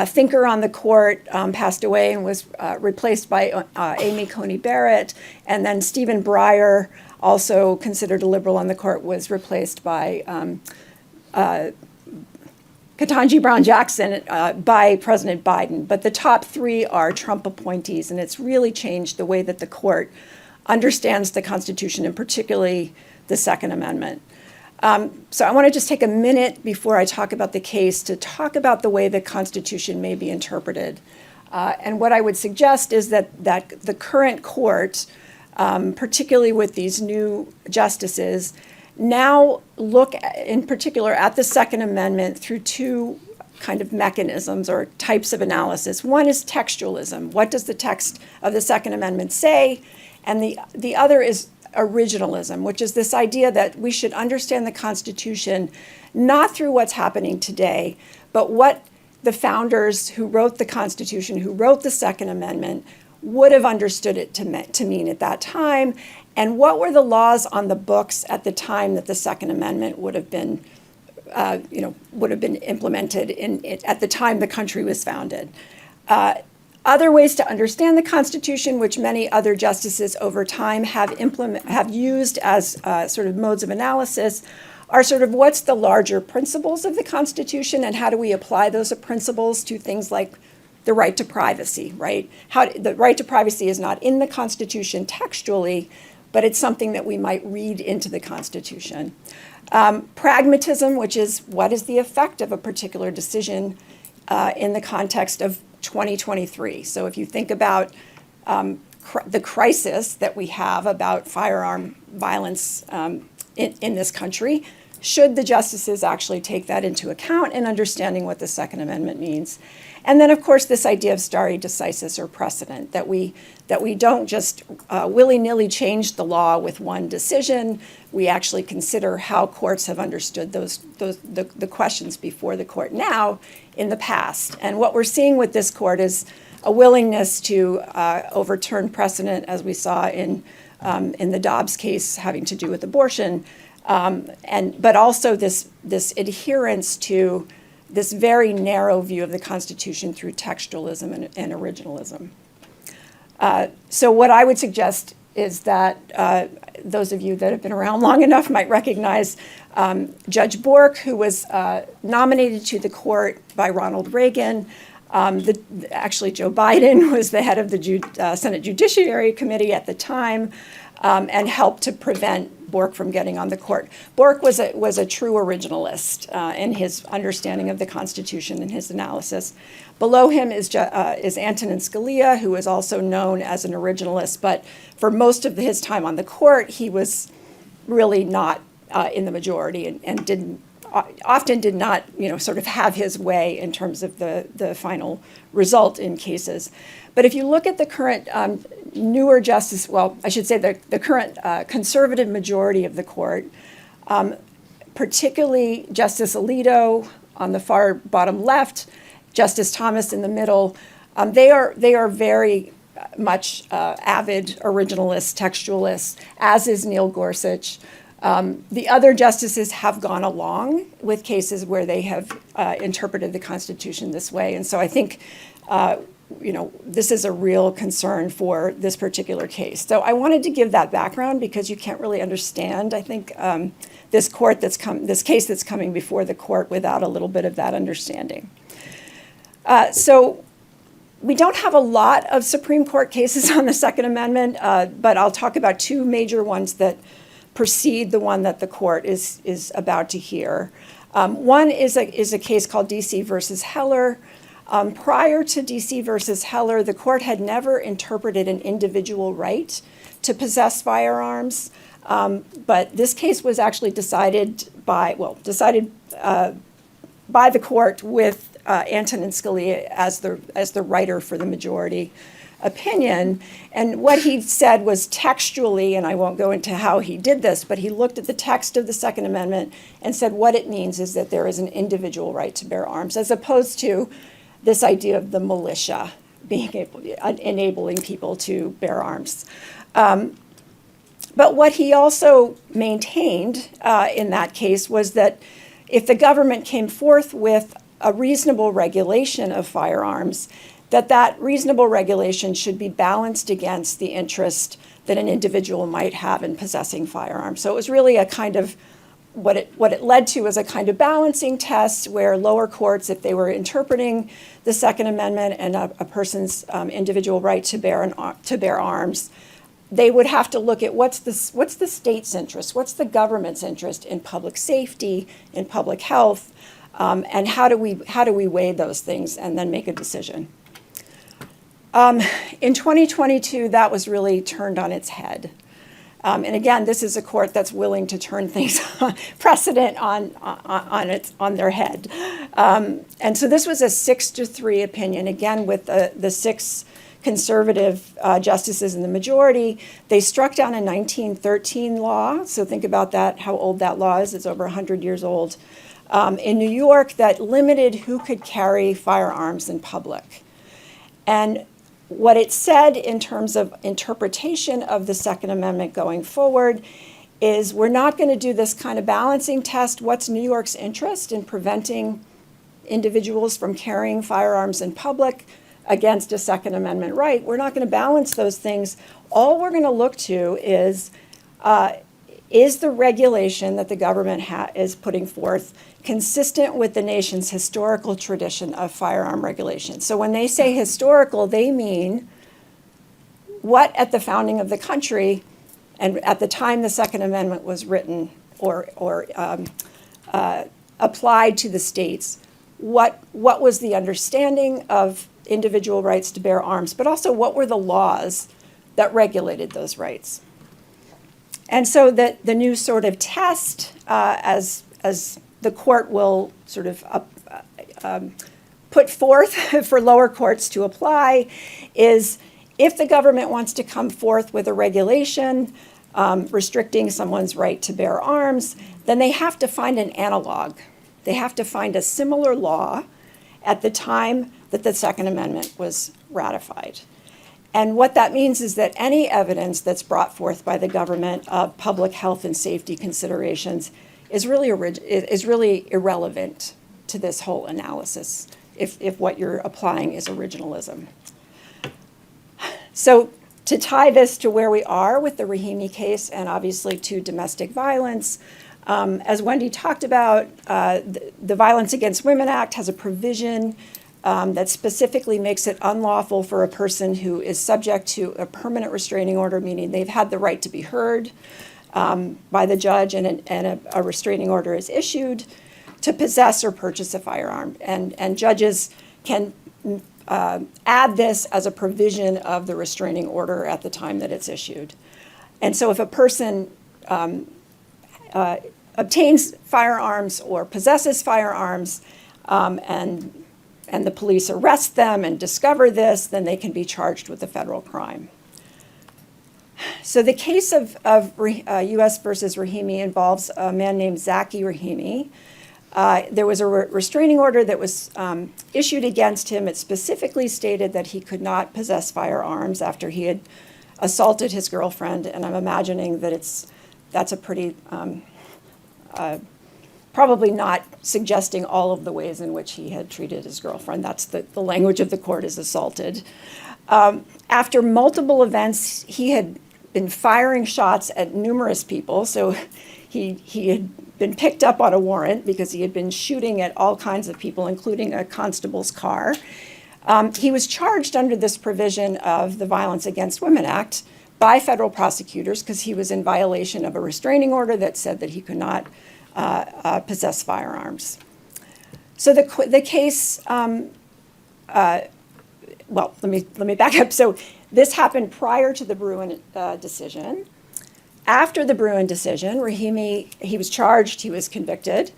thinker on the court, passed away and was replaced by Amy Coney Barrett. And then Stephen Breyer, also considered a liberal on the court, was replaced by Ketanji Brown Jackson by President Biden. But the top three are Trump appointees, and it's really changed the way that the court understands the Constitution, and particularly the Second Amendment. So I want to just take a minute before I talk about the case to talk about the way the Constitution may be interpreted. And what I would suggest is that the current court, particularly with these new justices, now look in particular at the Second Amendment through two kind of mechanisms or types of analysis. One is textualism. What does the text of the Second Amendment say? And the other is originalism, which is this idea that we should understand the Constitution not through what's happening today, but what the founders who wrote the Constitution, who wrote the Second Amendment, would have understood it to mean at that time, and what were the laws on the books at the time that the Second Amendment would have been implemented at the time the country was founded. Other ways to understand the Constitution, which many other justices over time have used as sort of modes of analysis, are sort of what's the larger principles of the Constitution and how do we apply those principles to things like the right to privacy, right? The right to privacy is not in the Constitution textually, but it's something that we might read into the Constitution. Pragmatism, which is what is the effect of a particular decision in the context of 2023. So if you think about the crisis that we have about firearm violence in this country, should the justices actually take that into account in understanding what the Second Amendment means? And then, of course, this idea of stare decisis, or precedent, that we don't just willy-nilly change the law with one decision. We actually consider how courts have understood the questions before the court now in the past. And what we're seeing with this court is a willingness to overturn precedent, as we saw in the Dobbs case having to do with abortion, but also this adherence to this very narrow view of the Constitution through textualism and originalism. So what I would suggest is that those of you that have been around long enough might recognize Judge Bork, who was nominated to the court by Ronald Reagan. Actually, Joe Biden was the head of the Senate Judiciary Committee at the time, and helped to prevent Bork from getting on the court. Bork was a true originalist in his understanding of the Constitution and his analysis. Below him is Antonin Scalia, who is also known as an originalist, but for most of his time on the court, he was really not in the majority and often did not, sort of have his way in terms of the final result in cases. But if you look at the current newer justice, well, I should say the current conservative majority of the court, particularly Justice Alito on the far bottom left, Justice Thomas in the middle, they are very much avid originalists, textualists, as is Neil Gorsuch. The other justices have gone along with cases where they have interpreted the Constitution this way. And so I think, this is a real concern for this particular case. So I wanted to give that background because you can't really understand, I think, this case that's coming before the court without a little bit of that understanding. So we don't have a lot of Supreme Court cases on the Second Amendment, but I'll talk about two major ones that precede the one that the court is about to hear. One is a case called D.C. versus Heller. Prior to D.C. versus Heller, the court had never interpreted an individual right to possess firearms, but this case was actually decided by the court with Antonin Scalia as the writer for the majority opinion. And what he said was textually, and I won't go into how he did this, but he looked at the text of the Second Amendment and said what it means is that there is an individual right to bear arms, as opposed to this idea of the militia enabling people to bear arms. But what he also maintained in that case was that if the government came forth with a reasonable regulation of firearms, that reasonable regulation should be balanced against the interest that an individual might have in possessing firearms. So it was really a kind of, what it led to was a kind of balancing test where lower courts, if they were interpreting the Second Amendment and a person's individual right to bear arms, they would have to look at what's the state's interest, what's the government's interest in public safety, in public health, and how do we weigh those things and then make a decision. In 2022, that was really turned on its head. And again, this is a court that's willing to turn things precedent on their head. And so this was a 6-3 opinion, again, with the 6 conservative justices in the majority. They struck down a 1913 law, so think about that, how old that law is. It's over 100 years old, in New York, that limited who could carry firearms in public. And what it said in terms of interpretation of the Second Amendment going forward is we're not going to do this kind of balancing test. What's New York's interest in preventing individuals from carrying firearms in public against a Second Amendment right? We're not going to balance those things. All we're going to look to is the regulation that the government is putting forth consistent with the nation's historical tradition of firearm regulation? So when they say historical, they mean what at the founding of the country and at the time the Second Amendment was written or applied to the states, what was the understanding of individual rights to bear arms, but also what were the laws that regulated those rights? And so that the new sort of test, as the court will sort of put forth for lower courts to apply, is if the government wants to come forth with a regulation restricting someone's right to bear arms, then they have to find an analog. They have to find a similar law at the time that the Second Amendment was ratified. And what that means is that any evidence that's brought forth by the government of public health and safety considerations is really irrelevant to this whole analysis if what you're applying is originalism. So to tie this to where we are with the Rahimi case and obviously to domestic violence, as Wendy talked about, the Violence Against Women Act has a provision that specifically makes it unlawful for a person who is subject to a permanent restraining order, meaning they've had the right to be heard by the judge and a restraining order is issued, to possess or purchase a firearm. And judges can add this as a provision of the restraining order at the time that it's issued. And so if a person obtains firearms or possesses firearms and the police arrest them and discover this, then they can be charged with a federal crime. So the case of U.S. versus Rahimi involves a man named Zaki Rahimi. There was a restraining order that was issued against him. It specifically stated that he could not possess firearms after he had assaulted his girlfriend, and I'm imagining that that's a pretty, probably not suggesting all of the ways in which he had treated his girlfriend. That's the language of the court, is assaulted. After multiple events, he had been firing shots at numerous people, so he had been picked up on a warrant because he had been shooting at all kinds of people, including a constable's car. He was charged under this provision of the Violence Against Women Act by federal prosecutors because he was in violation of a restraining order that said that he could not possess firearms. So the case, well, let me back up. So this happened prior to the Bruin decision. After the Bruin decision, Rahimi, he was charged, he was convicted.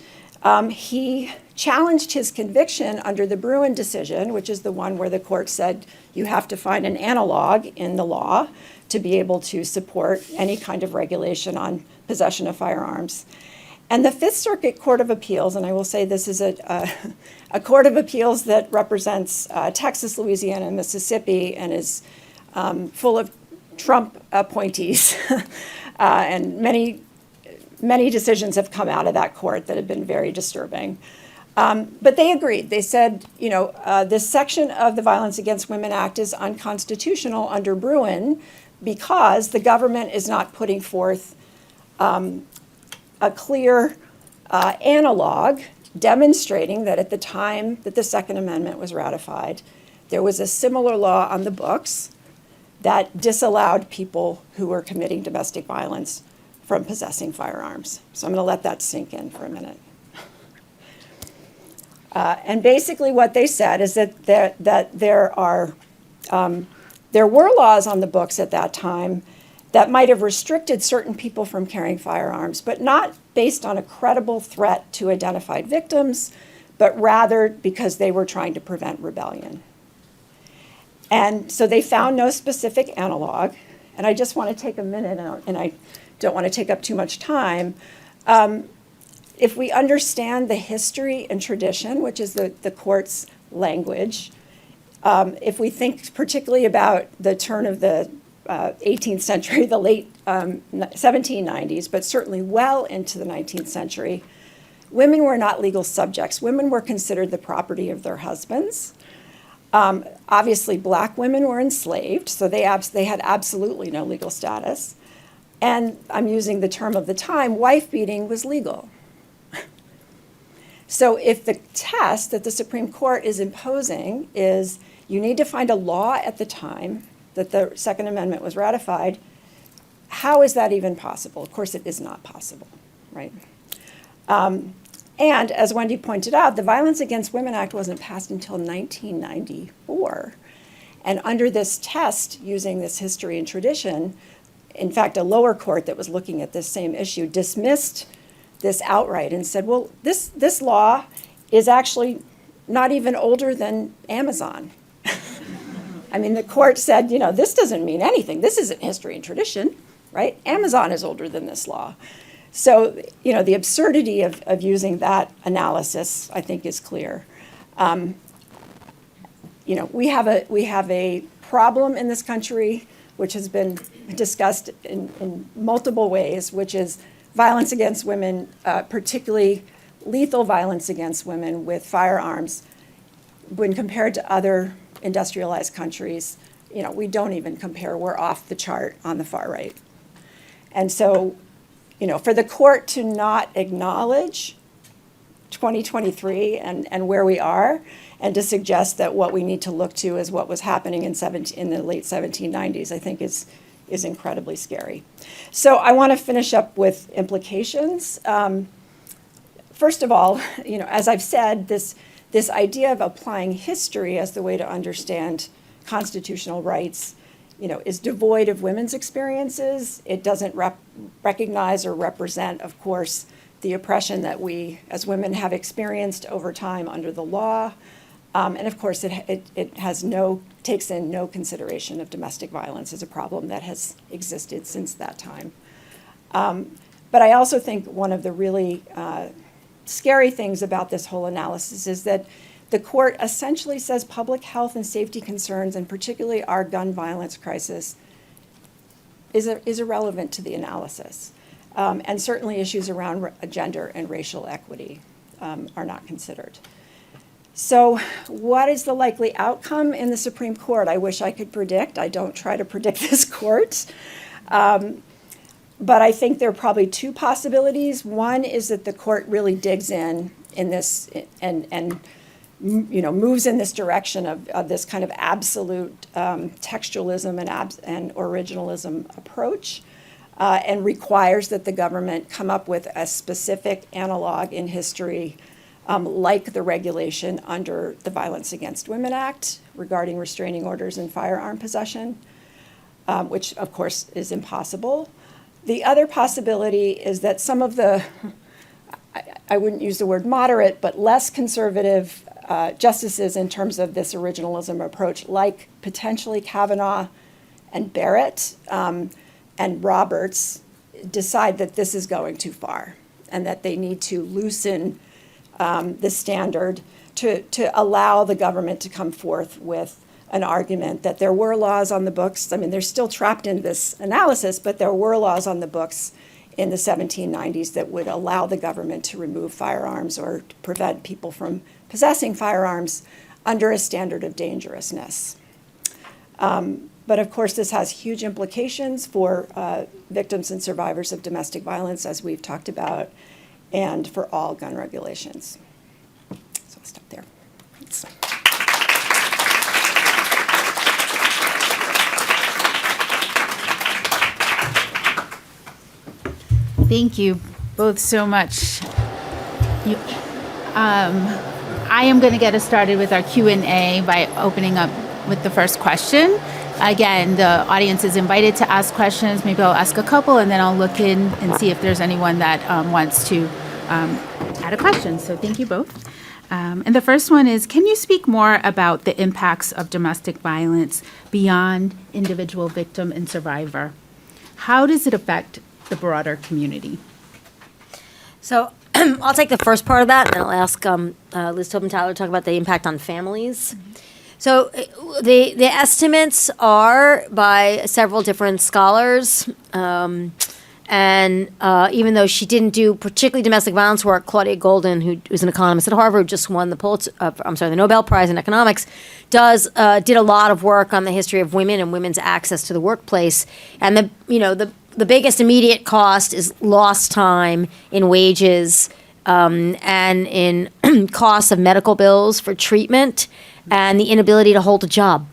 He challenged his conviction under the Bruin decision, which is the one where the court said you have to find an analog in the law to be able to support any kind of regulation on possession of firearms. And the Fifth Circuit Court of Appeals, and I will say this is a court of appeals that represents Texas, Louisiana, and Mississippi, and is full of Trump appointees. And many decisions have come out of that court that have been very disturbing. But they agreed. They said, this section of the Violence Against Women Act is unconstitutional under Bruin because the government is not putting forth a clear analog demonstrating that at the time that the Second Amendment was ratified, there was a similar law on the books that disallowed people who were committing domestic violence from possessing firearms. So I'm going to let that sink in for a minute. And basically what they said is that there were laws on the books at that time that might have restricted certain people from carrying firearms, but not based on a credible threat to identified victims, but rather because they were trying to prevent rebellion. And so they found no specific analog. And I just want to take a minute, and I don't want to take up too much time. If we understand the history and tradition, which is the court's language, if we think particularly about the turn of the 18th century, the late 1790s, but certainly well into the 19th century, women were not legal subjects. Women were considered the property of their husbands. Obviously, black women were enslaved, so they had absolutely no legal status. And I'm using the term of the time, wife beating was legal. So if the test that the Supreme Court is imposing is you need to find a law at the time that the Second Amendment was ratified, how is that even possible? Of course, it is not possible, right? And as Wendy pointed out, the Violence Against Women Act wasn't passed until 1994. And under this test, using this history and tradition, in fact, a lower court that was looking at this same issue dismissed this outright and said, well, this law is actually not even older than Amazon. I mean, the court said, this doesn't mean anything. This isn't history and tradition, right? Amazon is older than this law. So, the absurdity of using that analysis, I think, is clear. We have a problem in this country, which has been discussed in multiple ways, which is violence against women, particularly lethal violence against women with firearms. When compared to other industrialized countries, we don't even compare. We're off the chart on the far right. And so, for the court to not acknowledge 2023 and where we are, and to suggest that what we need to look to is what was happening in the late 1790s, I think is incredibly scary. So I want to finish up with implications. First of all, as I've said, this idea of applying history as the way to understand constitutional rights, is devoid of women's experiences. It doesn't recognize or represent, of course, the oppression that we as women have experienced over time under the law. And of course, it takes in no consideration of domestic violence as a problem that has existed since that time. But I also think one of the really scary things about this whole analysis is that the court essentially says public health and safety concerns, and particularly our gun violence crisis, is irrelevant to the analysis. And certainly issues around gender and racial equity are not considered. So what is the likely outcome in the Supreme Court? I wish I could predict. I don't try to predict this court. But I think there are probably two possibilities. One is that the court really digs in this and moves in this direction of this kind of absolute textualism and originalism approach, and requires that the government come up with a specific analog in history, like the regulation under the Violence Against Women Act regarding restraining orders and firearm possession, which of course is impossible. The other possibility is that some of the, I wouldn't use the word moderate, but less conservative justices in terms of this originalism approach, like potentially Kavanaugh and Barrett and Roberts, decide that this is going too far and that they need to loosen the standard to allow the government to come forth with an argument that there were laws on the books. I mean, they're still trapped in this analysis, but there were laws on the books in the 1790s that would allow the government to remove firearms or to prevent people from possessing firearms under a standard of dangerousness. But of course, this has huge implications for victims and survivors of domestic violence, as we've talked about, and for all gun regulations. So I'll stop there. Thanks. Thank you both so much. I am going to get us started with our Q&A by opening up with the first question. Again, the audience is invited to ask questions. Maybe I'll ask a couple, and then I'll look in and see if there's anyone that wants to add a question. So thank you both. And the first one is, can you speak more about the impacts of domestic violence beyond individual victim and survivor? How does it affect the broader community? So I'll take the first part of that, and I'll ask Liz Taubman Center to talk about the impact on families. So the estimates are by several different scholars, and even though she didn't do particularly domestic violence work, Claudia Golden, who's an economist at Harvard, just won the Nobel Prize in economics, did a lot of work on the history of women and women's access to the workplace, and the biggest immediate cost is lost time in wages and in costs of medical bills for treatment and the inability to hold a job.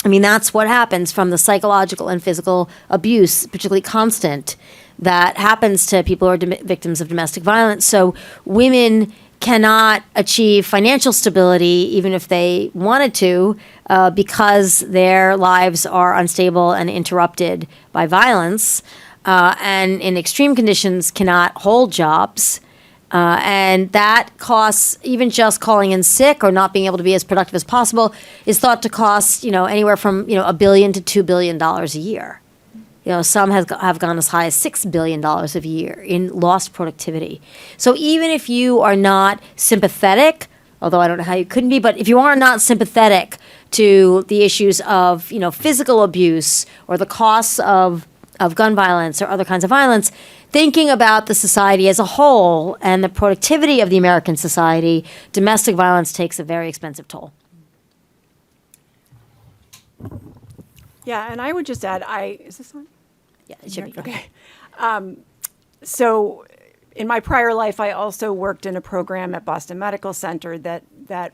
I mean, that's what happens from the psychological and physical abuse, particularly constant, that happens to people who are victims of domestic violence. So women cannot achieve financial stability, even if they wanted to, because their lives are unstable and interrupted by violence, and in extreme conditions cannot hold jobs. And that costs, even just calling in sick or not being able to be as productive as possible, is thought to cost, anywhere from, $1 billion to $2 billion a year. Some have gone as high as $6 billion a year in lost productivity. So even if you are not sympathetic, although I don't know how you couldn't be, but if you are not sympathetic to the issues of, physical abuse or the costs of gun violence or other kinds of violence, thinking about the society as a whole and the productivity of the American society, domestic violence takes a very expensive toll. Yeah, and I would just add, is this on? Yeah, it should be. Okay. So in my prior life, I also worked in a program at Boston Medical Center that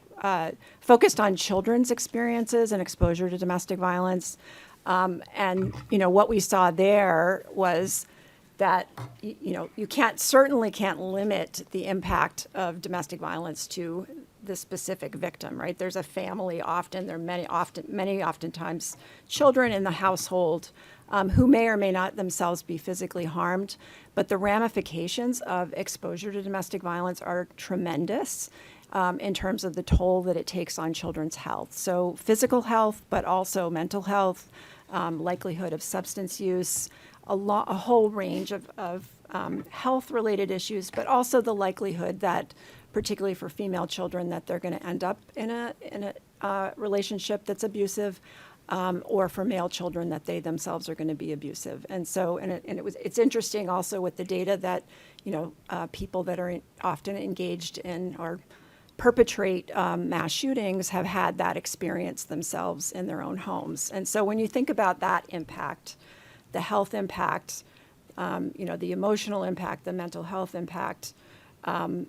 focused on children's experiences and exposure to domestic violence. And what we saw there was that you certainly can't limit the impact of domestic violence to the specific victim, right? There's a family often. There are oftentimes children in the household who may or may not themselves be physically harmed, but the ramifications of exposure to domestic violence are tremendous in terms of the toll that it takes on children's health. So physical health, but also mental health, likelihood of substance use, a whole range of health-related issues, but also the likelihood that, particularly for female children, that they're going to end up in a relationship that's abusive, or for male children that they themselves are going to be abusive. And so, it's interesting also with the data that people that are often engaged in or perpetrate mass shootings have had that experience themselves in their own homes. And so when you think about that impact, the health impact, the emotional impact, the mental health impact, and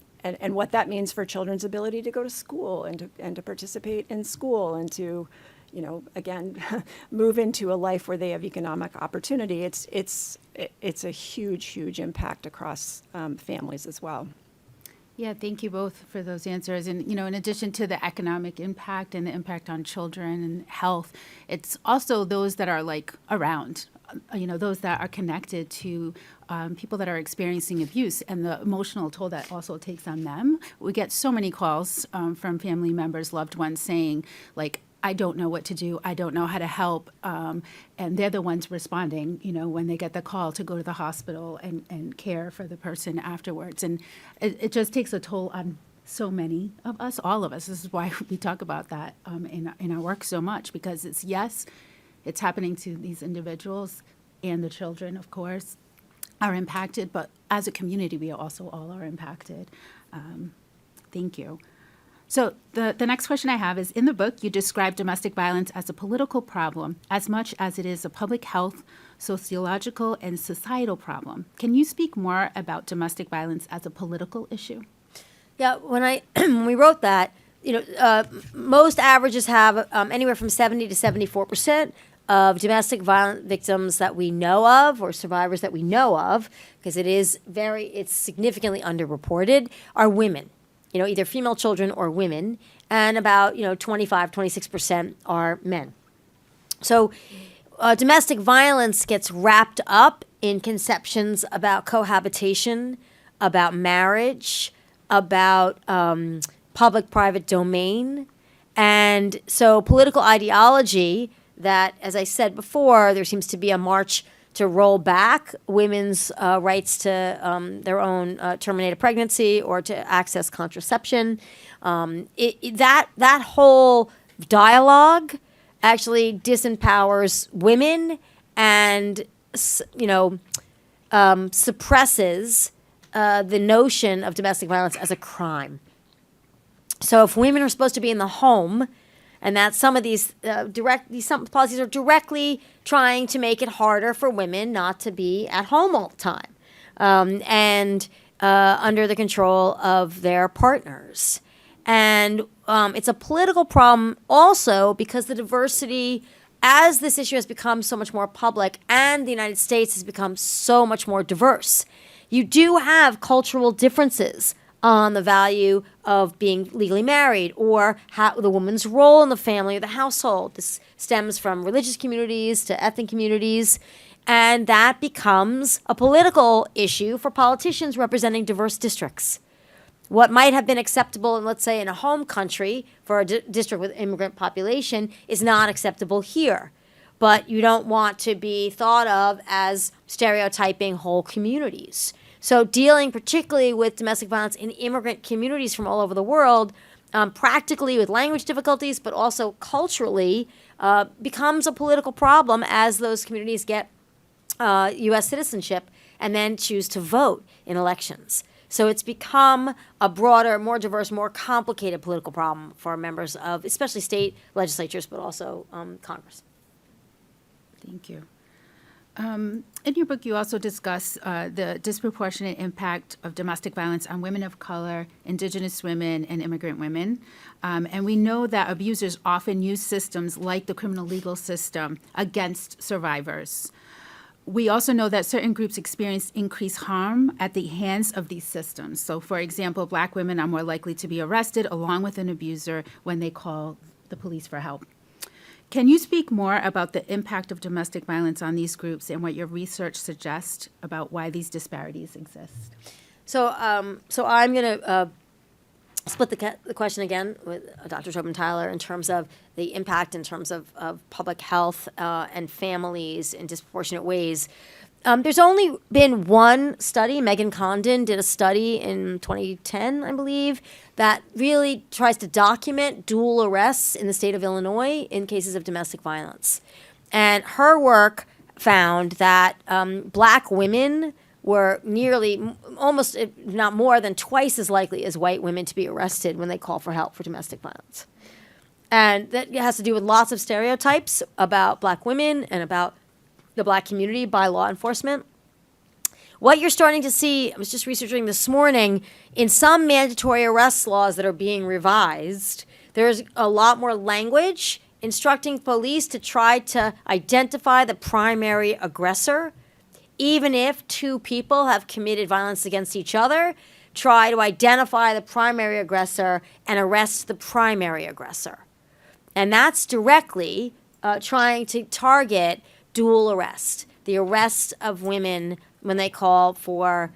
what that means for children's ability to go to school and to participate in school and to, again, move into a life where they have economic opportunity, it's a huge impact across families as well. Yeah, thank you both for those answers. And, in addition to the economic impact and the impact on children and health, it's also those that are around, those that are connected to people that are experiencing abuse and the emotional toll that also takes on them. We get so many calls from family members, loved ones saying, I don't know what to do. I don't know how to help. And they're the ones responding, when they get the call to go to the hospital and care for the person afterwards. And it just takes a toll on so many of us, all of us. This is why we talk about that in our work so much, because it's happening to these individuals, and the children, of course, are impacted, but as a community, we also all are impacted. Thank you. So the next question I have is, in the book, you describe domestic violence as a political problem as much as it is a public health, sociological, and societal problem. Can you speak more about domestic violence as a political issue? Yeah, when we wrote that, most averages have anywhere from 70 to 74% of domestic violence victims that we know of, or survivors that we know of, because it's significantly underreported, are women. Either female children or women, and about 25, 26% are men. So domestic violence gets wrapped up in conceptions about cohabitation, about marriage, about public-private domain. And so political ideology that, as I said before, there seems to be a march to roll back women's rights to their own terminated pregnancy or to access contraception. That whole dialogue actually disempowers women and suppresses the notion of domestic violence as a crime. So if women are supposed to be in the home, and that some of these some policies are directly trying to make it harder for women not to be at home all the time, and under the control of their partners. And it's a political problem also because the diversity, as this issue has become so much more public and the United States has become so much more diverse, you do have cultural differences on the value of being legally married, or how the woman's role in the family or the household. This stems from religious communities to ethnic communities, and that becomes a political issue for politicians representing diverse districts. What might have been acceptable, let's say, in a home country for a district with immigrant population is not acceptable here. But you don't want to be thought of as stereotyping whole communities. So dealing particularly with domestic violence in immigrant communities from all over the world, practically with language difficulties, but also culturally, becomes a political problem as those communities get U.S. citizenship and then choose to vote in elections. So it's become a broader, more diverse, more complicated political problem for members of especially state legislatures, but also Congress. Thank you. In your book, you also discuss the disproportionate impact of domestic violence on women of color, indigenous women, and immigrant women. And we know that abusers often use systems like the criminal legal system against survivors. We also know that certain groups experience increased harm at the hands of these systems. So, for example, Black women are more likely to be arrested along with an abuser when they call the police for help. Can you speak more about the impact of domestic violence on these groups and what your research suggests about why these disparities exist? So I'm going to split the question again with Dr. Taubman Tyler in terms of the impact in terms of public health and families in disproportionate ways. There's only been one study. Megan Condon did a study in 2010, I believe, that really tries to document dual arrests in the state of Illinois in cases of domestic violence. And her work found that Black women were nearly, almost if not more than twice as likely as white women to be arrested when they call for help for domestic violence. And that has to do with lots of stereotypes about Black women and about the Black community by law enforcement. What you're starting to see, I was just researching this morning, in some mandatory arrest laws that are being revised, there's a lot more language instructing police to try to identify the primary aggressor. Even if two people have committed violence against each other, try to identify the primary aggressor and arrest the primary aggressor. And that's directly trying to target dual arrest, the arrest of women when they call for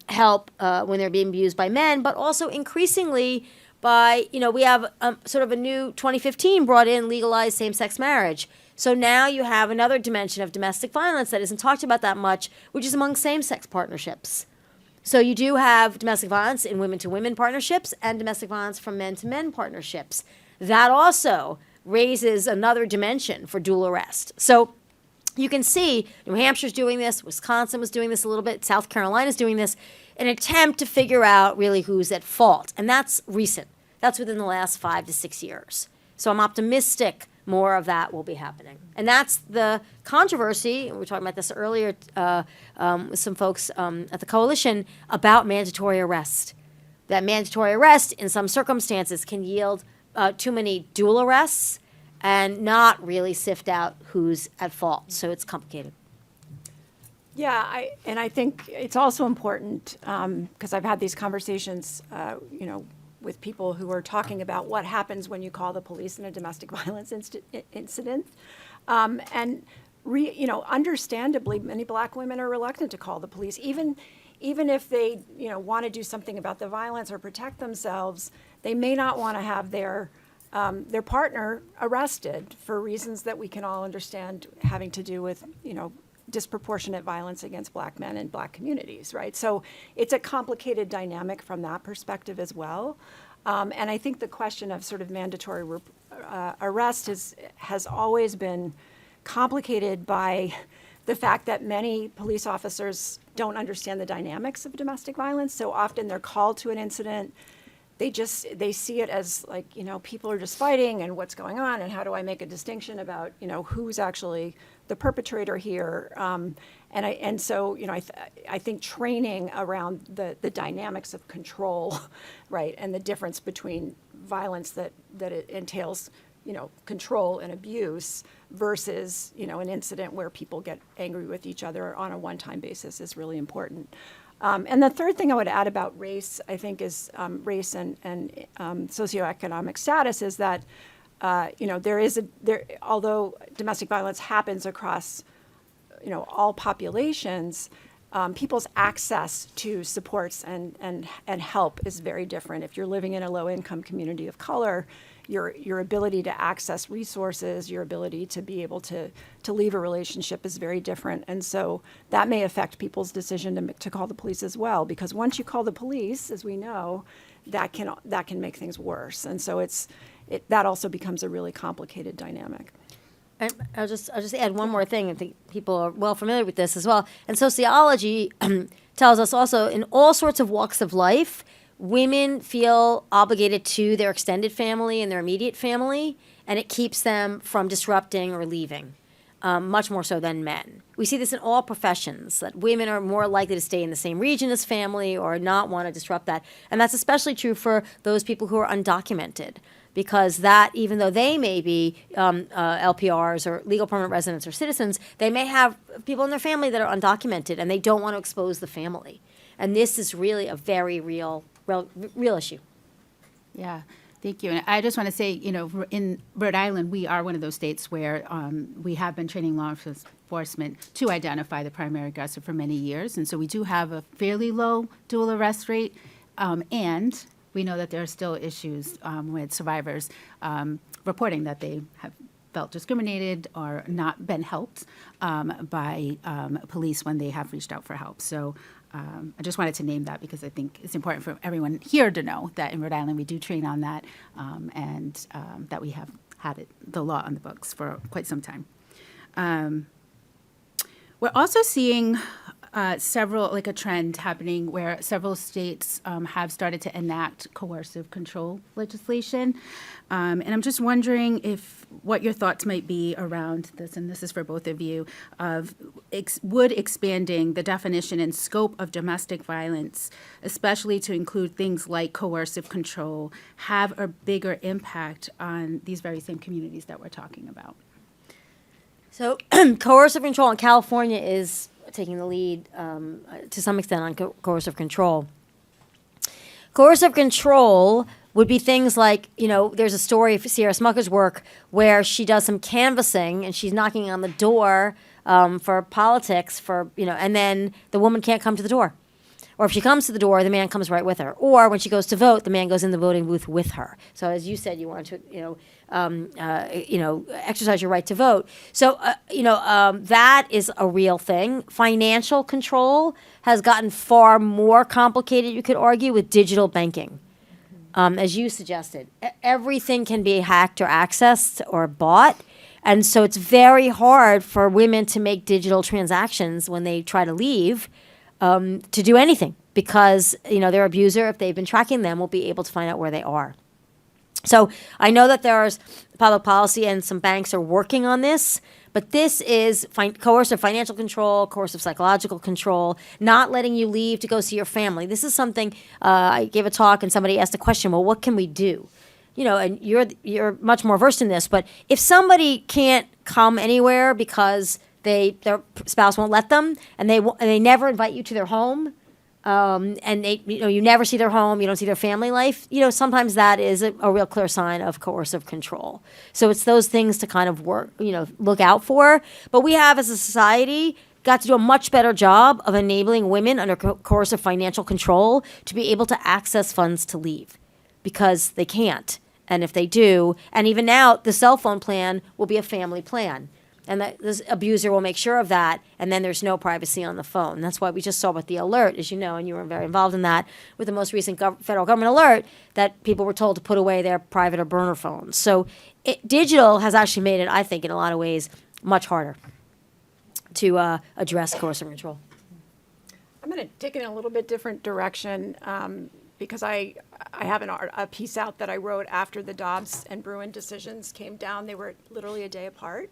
help when they're being abused by men, but also increasingly by, we have sort of a new 2015 brought in legalized same-sex marriage. So now you have another dimension of domestic violence that isn't talked about that much, which is among same-sex partnerships. So you do have domestic violence in women-to-women partnerships and domestic violence from men-to-men partnerships. That also raises another dimension for dual arrest. So you can see New Hampshire's doing this, Wisconsin was doing this a little bit, South Carolina's doing this, an attempt to figure out really who's at fault. And that's recent. That's within the last 5 to 6 years. So I'm optimistic more of that will be happening. And that's the controversy, we were talking about this earlier with some folks at the coalition, about mandatory arrest. That mandatory arrest in some circumstances can yield too many dual arrests and not really sift out who's at fault. So it's complicated. Yeah, I think it's also important, because I've had these conversations, with people who are talking about what happens when you call the police in a domestic violence incident. Understandably, many black women are reluctant to call the police, even if they, want to do something about the violence or protect themselves. They may not want to have their partner arrested for reasons that we can all understand, having to do with, disproportionate violence against black men in black communities, right? So it's a complicated dynamic from that perspective as well. And I think the question of sort of mandatory arrest has always been complicated by the fact that many police officers don't understand the dynamics of domestic violence. So often they're called to an incident, they see it as like, people are just fighting and what's going on and how do I make a distinction about, who's actually the perpetrator here. So I think training around the dynamics of control, right, and the difference between violence that it entails, control and abuse versus, an incident where people get angry with each other on a one-time basis is really important. And the third thing I would add about race, I think, is race and socioeconomic status is that, although domestic violence happens across, all populations, people's access to supports and help is very different. If you're living in a low-income community of color, your ability to access resources, your ability to be able to leave a relationship is very different. And so that may affect people's decision to call the police as well, because once you call the police, as we know, that can make things worse. And so that also becomes a really complicated dynamic. And I'll just add one more thing. I think people are well familiar with this as well. And sociology tells us also in all sorts of walks of life, women feel obligated to their extended family and their immediate family, and it keeps them from disrupting or leaving, much more so than men. We see this in all professions, that women are more likely to stay in the same region as family or not want to disrupt that. And that's especially true for those people who are undocumented, because that, even though they may be LPRs or legal permanent residents or citizens, they may have people in their family that are undocumented, and they don't want to expose the family. And this is really a very real issue. Yeah, thank you. And I just want to say, in Rhode Island, we are one of those states where we have been training law enforcement to identify the primary aggressor for many years. And so we do have a fairly low dual arrest rate. And we know that there are still issues with survivors reporting that they have felt discriminated or not been helped by police when they have reached out for help. So I just wanted to name that because I think it's important for everyone here to know that in Rhode Island we do train on that and that we have had the law on the books for quite some time. We're also seeing a trend happening where several states have started to enact coercive control legislation. And I'm just wondering what your thoughts might be around this, and this is for both of you, would expanding the definition and scope of domestic violence, especially to include things like coercive control, have a bigger impact on these very same communities that we're talking about? So coercive control in California is taking the lead to some extent on coercive control. Coercive control would be things like, there's a story of Sierra Smucker's work where she does some canvassing and she's knocking on the door for politics and then the woman can't come to the door. Or if she comes to the door, the man comes right with her. Or when she goes to vote, the man goes in the voting booth with her. So as you said, you want to, exercise your right to vote. So, that is a real thing. Financial control has gotten far more complicated, you could argue, with digital banking. As you suggested, everything can be hacked or accessed or bought. And so it's very hard for women to make digital transactions when they try to leave, to do anything, because, their abuser, if they've been tracking them, will be able to find out where they are. So I know that there's public policy and some banks are working on this, but this is coercive financial control, coercive psychological control, not letting you leave to go see your family. This is something, I gave a talk and somebody asked a question, well, what can we do? And you're much more versed in this, but if somebody can't come anywhere because their spouse won't let them, and they never invite you to their home, and they, you never see their home, you don't see their family life, sometimes that is a real clear sign of coercive control. So it's those things to kind of look out for. But we have, as a society, got to do a much better job of enabling women under coercive financial control to be able to access funds to leave, because they can't. And if they do, and even now, the cell phone plan will be a family plan. And this abuser will make sure of that, and then there's no privacy on the phone. That's why we just saw with the alert, as you know, and you were very involved in that, with the most recent federal government alert, that people were told to put away their private or burner phones. So digital has actually made it, I think, in a lot of ways, much harder to address coercive control. I'm going to take it in a little bit different direction, because I have a piece out that I wrote after the Dobbs and Bruen decisions came down. They were literally a day apart.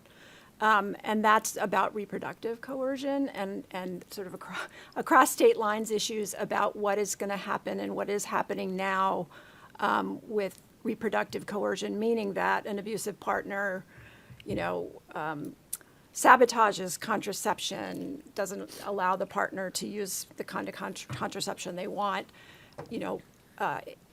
And that's about reproductive coercion and sort of across state lines issues about what is going to happen and what is happening now with reproductive coercion, meaning that an abusive partner, sabotages contraception, doesn't allow the partner to use the kind of contraception they want,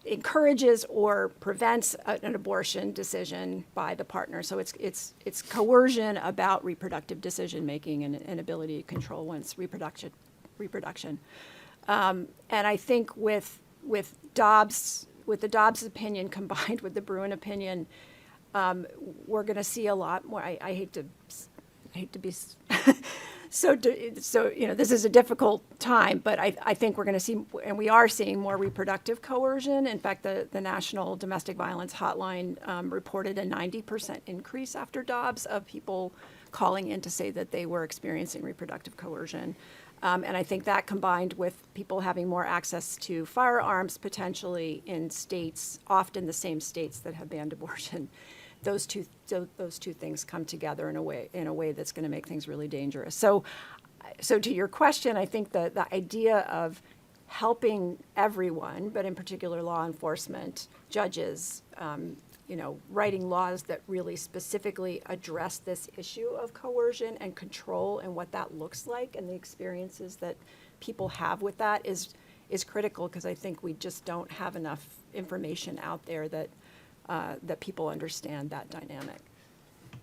encourages or prevents an abortion decision by the partner. So it's coercion about reproductive decision making and ability to control one's reproduction. And I think with the Dobbs opinion combined with the Bruen opinion, we're going to see a lot more. I hate to be so this is a difficult time, but I think we're going to see, and we are seeing, more reproductive coercion. In fact, the National Domestic Violence Hotline reported a 90% increase after Dobbs of people calling in to say that they were experiencing reproductive coercion. And I think that, combined with people having more access to firearms potentially in states, often the same states that have banned abortion, those two things come together in a way that's going to make things really dangerous. So to your question, I think the idea of helping everyone, but in particular law enforcement, judges, writing laws that really specifically address this issue of coercion and control and what that looks like and the experiences that people have with that is critical, because I think we just don't have enough information out there that people understand that dynamic.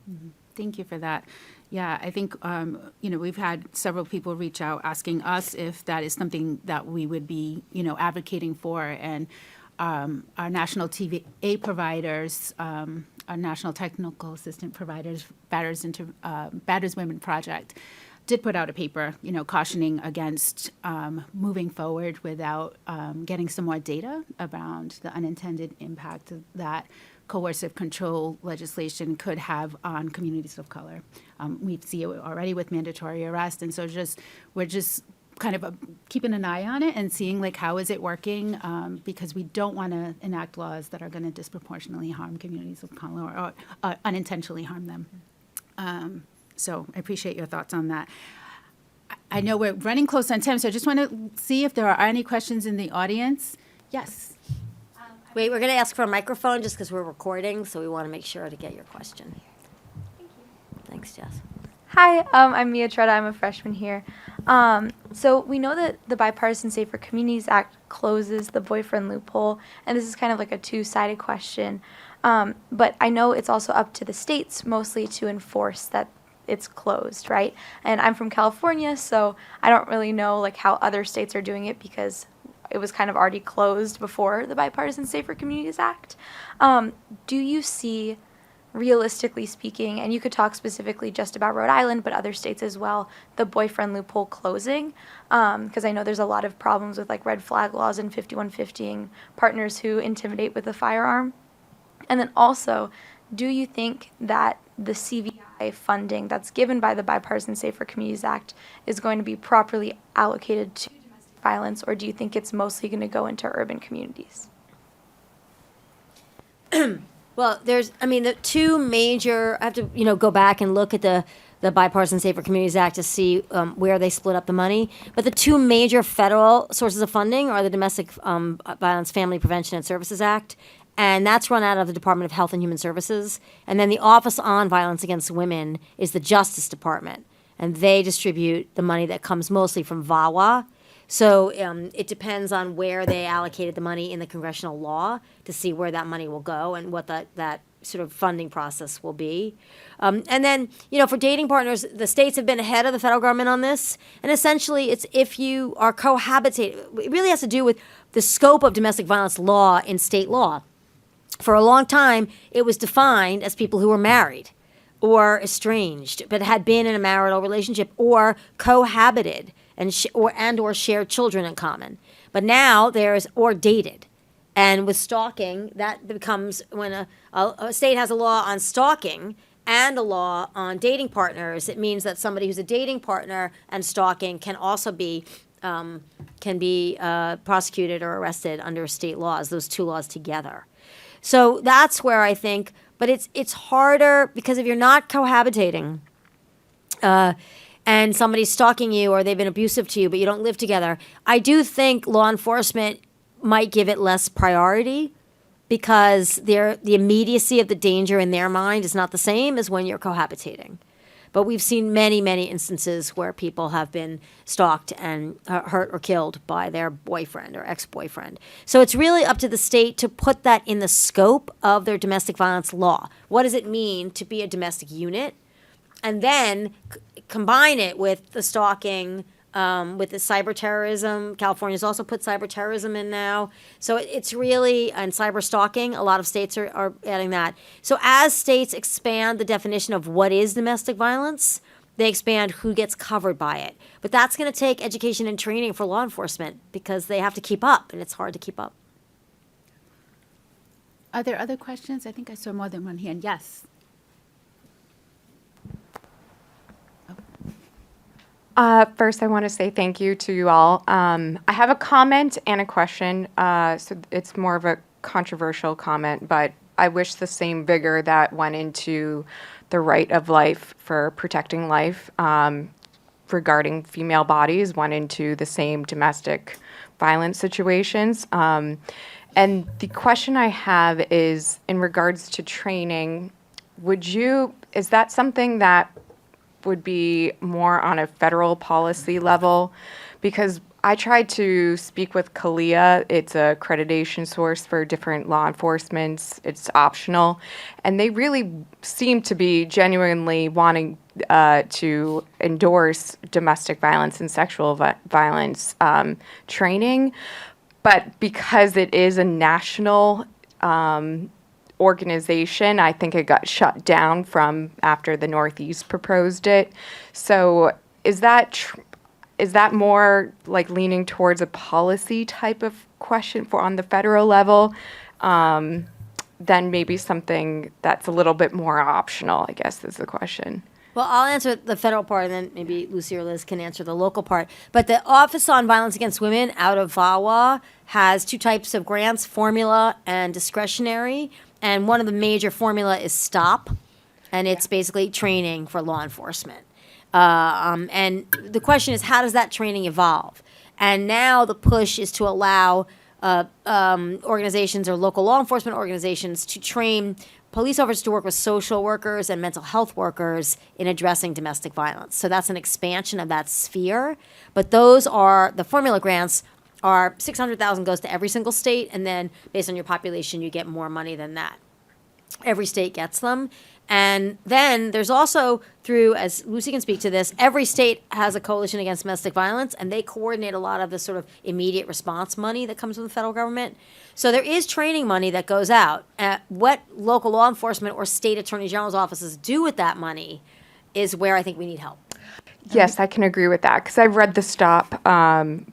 Mm-hmm. Thank you for that. Yeah, I think, we've had several people reach out asking us if that is something that we would be, advocating for. And our national TVA providers, our National Technical Assistant Providers, Batters Women Project, did put out a paper, cautioning against moving forward without getting some more data around the unintended impact that coercive control legislation could have on communities of color. We see it already with mandatory arrest, and so we're just kind of keeping an eye on it and seeing how is it working, because we don't want to enact laws that are going to disproportionately harm communities of color or unintentionally harm them. So I appreciate your thoughts on that. I know we're running close on time, so I just want to see if there are any questions in the audience. Yes. Wait, we're going to ask for a microphone just because we're recording, so we want to make sure to get your question. Thank you. Thanks, Jess. Hi, I'm Mia Tretta. I'm a freshman here. So we know that the Bipartisan Safer Communities Act closes the boyfriend loophole, and this is kind of like a two-sided question. But I know it's also up to the states mostly to enforce that it's closed, right? And I'm from California, so I don't really know like how other states are doing it because it was kind of already closed before the Bipartisan Safer Communities Act. Do you see, realistically speaking, and you could talk specifically just about Rhode Island, but other states as well, the boyfriend loophole closing? Because I know there's a lot of problems with like red flag laws and 5150ing partners who intimidate with a firearm. And then also, do you think that the CVI funding that's given by the Bipartisan Safer Communities Act is going to be properly allocated to domestic violence, or do you think it's mostly going to go into urban communities? Well, the two major, I have to, go back and look at the Bipartisan Safer Communities Act to see where they split up the money. But the two major federal sources of funding are the Domestic Violence Family Prevention and Services Act, and that's run out of the Department of Health and Human Services. And then the Office on Violence Against Women is the Justice Department, and they distribute the money that comes mostly from VAWA. So it depends on where they allocated the money in the congressional law to see where that money will go and what that sort of funding process will be. And then, for dating partners, the states have been ahead of the federal government on this. And essentially, it's if you are cohabitating, it really has to do with the scope of domestic violence law in state law. For a long time, it was defined as people who were married or estranged, but had been in a marital relationship or cohabited and or shared children in common. But now there's or dated. And with stalking, that becomes when a state has a law on stalking and a law on dating partners, it means that somebody who's a dating partner and stalking can also be prosecuted or arrested under state laws, those two laws together. So that's where I think, but it's harder because if you're not cohabitating, and somebody's stalking you or they've been abusive to you, but you don't live together, I do think law enforcement might give it less priority because the immediacy of the danger in their mind is not the same as when you're cohabitating. But we've seen many, many instances where people have been stalked and hurt or killed by their boyfriend or ex-boyfriend. So it's really up to the state to put that in the scope of their domestic violence law. What does it mean to be a domestic unit? And then combine it with the stalking, with the cyber terrorism. California's also put cyber terrorism in now. So it's really, and cyber stalking, a lot of states are adding that. So as states expand the definition of what is domestic violence, they expand who gets covered by it. But that's going to take education and training for law enforcement because they have to keep up, and it's hard to keep up. Are there other questions? I think I saw more than one hand. Yes. First, I want to say thank you to you all. I have a comment and a question. So it's more of a controversial comment, but I wish the same vigor that went into the right of life for protecting life regarding female bodies went into the same domestic violence situations. And the question I have is in regards to training, is that something that would be more on a federal policy level? Because I tried to speak with CALEA. It's a accreditation source for different law enforcements. It's optional. And they really seem to be genuinely wanting to endorse domestic violence and sexual violence training. But because it is a national organization, I think it got shut down from after the Northeast proposed it. So is that more like leaning towards a policy type of question for on the federal level than maybe something that's a little bit more optional, I guess is the question. Well, I'll answer the federal part, and then maybe Lucy or Liz can answer the local part. But the Office on Violence Against Women out of VAWA has two types of grants, formula and discretionary. And one of the major formula is STOP, and it's basically training for law enforcement. And the question is, how does that training evolve? And now the push is to allow organizations or local law enforcement organizations to train police officers to work with social workers and mental health workers in addressing domestic violence. So that's an expansion of that sphere. But those are, the formula grants are $600,000 goes to every single state, and then based on your population, you get more money than that. Every state gets them. And then there's also through, as Lucy can speak to this, every state has a coalition against domestic violence, and they coordinate a lot of the sort of immediate response money that comes from the federal government. So there is training money that goes out. What local law enforcement or state attorney general's offices do with that money is where I think we need help. Yes, I can agree with that because I've read the stop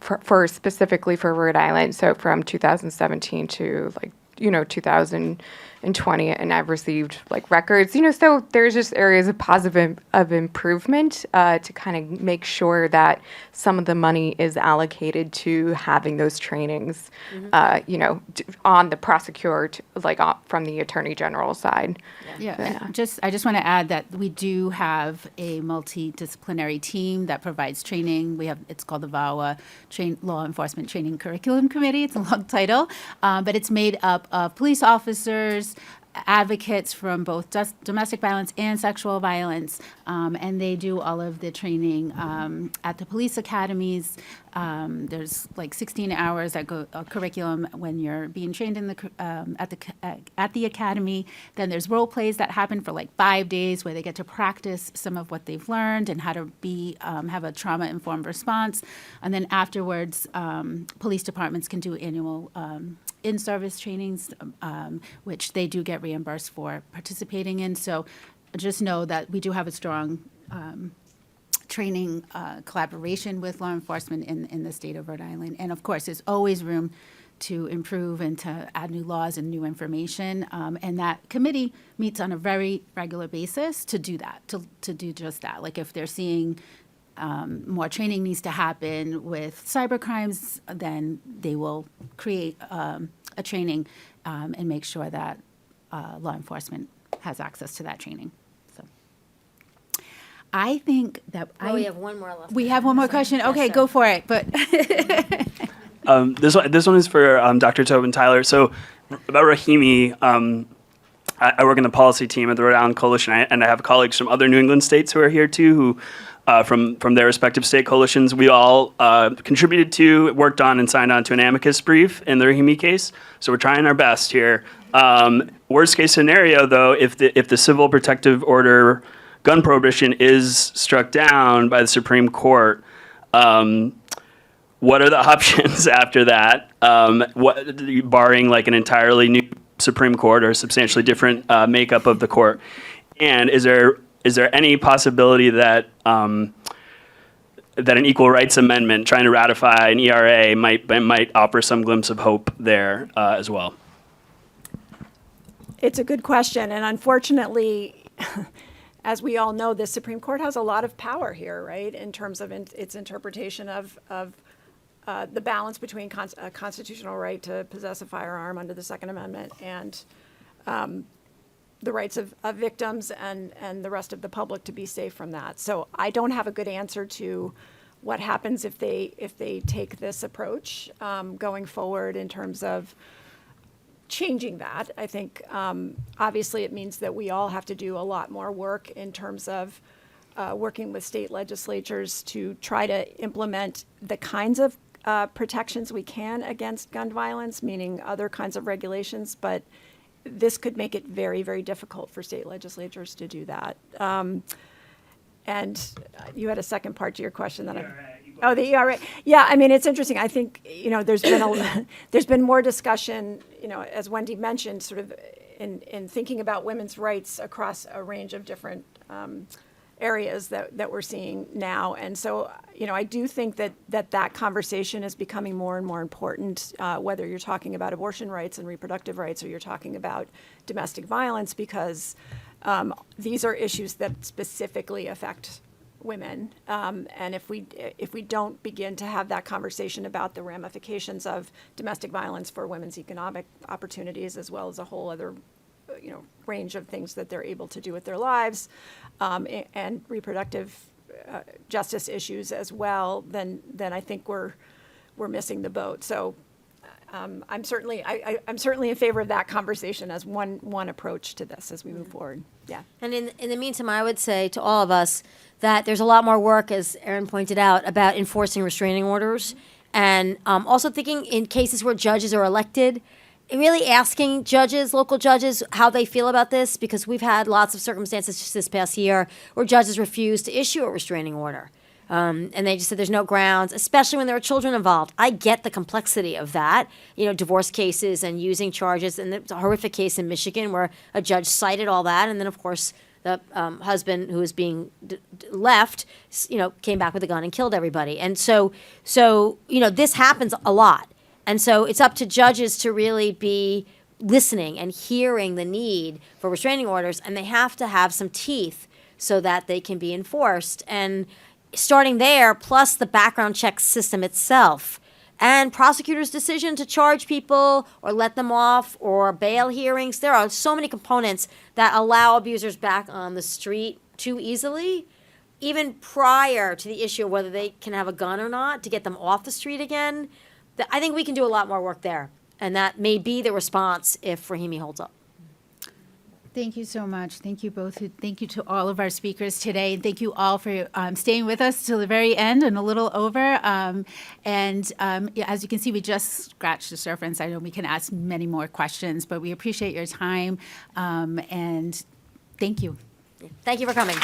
for specifically for Rhode Island, so from 2017 to 2020, and I've received records, so there's just areas of positive of improvement to kind of make sure that some of the money is allocated to having those trainings, on the prosecutor, from the attorney general side. Yeah, I just want to add that we do have a multidisciplinary team that provides training. It's called the VAWA, Law Enforcement Training Curriculum Committee. It's a long title, but it's made up of police officers, advocates from both domestic violence and sexual violence, and they do all of the training at the police academies. There's 16 hours that go curriculum when you're being trained in at the academy. Then there's role plays that happen for 5 days where they get to practice some of what they've learned and how to have a trauma-informed response. And then afterwards, police departments can do annual in-service trainings, which they do get reimbursed for participating in. So just know that we do have a strong training collaboration with law enforcement in the state of Rhode Island. And of course, there's always room to improve and to add new laws and new information. And that committee meets on a very regular basis to do that, to do just that. If they're seeing more training needs to happen with cyber crimes, then they will create a training and make sure that law enforcement has access to that training. So I think that we have one more left. We have one more question. Okay, go for it. But this one is for Dr. Tobin Tyler. So about Rahimi, I work in the policy team at the Rhode Island Coalition, and I have colleagues from other New England states who are here too, who from their respective state coalitions, we all contributed to, worked on, and signed on to an amicus brief in the Rahimi case. So we're trying our best here. Worst case scenario, though, if the civil protective order gun prohibition is struck down by the Supreme Court, what are the options after that? Barring an entirely new Supreme Court or a substantially different makeup of the court, and is there any possibility that that an equal rights amendment trying to ratify an ERA might offer some glimpse of hope there as well? It's a good question, and unfortunately, as we all know, the Supreme Court has a lot of power here, right, in terms of its interpretation of the balance between a constitutional right to possess a firearm under the Second Amendment and the rights of victims and the rest of the public to be safe from that. So I don't have a good answer to what happens if they take this approach going forward in terms of changing that. I think obviously it means that we all have to do a lot more work in terms of working with state legislatures to try to implement the kinds of protections we can against gun violence, meaning other kinds of regulations, but this could make it very, very difficult for state legislatures to do that. And you had a second part to your question that the ERA. Yeah, I mean, it's interesting. I think, there's been more discussion, as Wendy mentioned, sort of in thinking about women's rights across a range of different areas that we're seeing now. And so, I do think that conversation is becoming more and more important, whether you're talking about abortion rights and reproductive rights or you're talking about domestic violence, because these are issues that specifically affect women. And if we don't begin to have that conversation about the ramifications of domestic violence for women's economic opportunities, as well as a whole other range of things that they're able to do with their lives, and reproductive justice issues as well, then I think we're missing the boat. So I'm certainly in favor of that conversation as one approach to this as we move forward. Yeah. And in the meantime, I would say to all of us that there's a lot more work, as Erin pointed out, about enforcing restraining orders, and also thinking in cases where judges are elected really asking judges, local judges, how they feel about this, because we've had lots of circumstances just this past year where judges refused to issue a restraining order. And they just said there's no grounds, especially when there are children involved. I get the complexity of that, divorce cases and using charges. And there's a horrific case in Michigan where a judge cited all that. And then, of course, the husband who was being left, came back with a gun and killed everybody. And so this happens a lot. And so it's up to judges to really be listening and hearing the need for restraining orders. And they have to have some teeth so that they can be enforced. And starting there, plus the background check system itself, and prosecutors' decision to charge people or let them off, or bail hearings. There are so many components that allow abusers back on the street too easily, even prior to the issue of whether they can have a gun or not, to get them off the street again. I think we can do a lot more work there, and that may be the response if Rahimi holds up. Thank you so much. Thank you both. Thank you to all of our speakers today. And thank you all for staying with us till the very end and a little over. As you can see, we just scratched the surface. I know we can ask many more questions, but we appreciate your time. And thank you. Thank you for coming.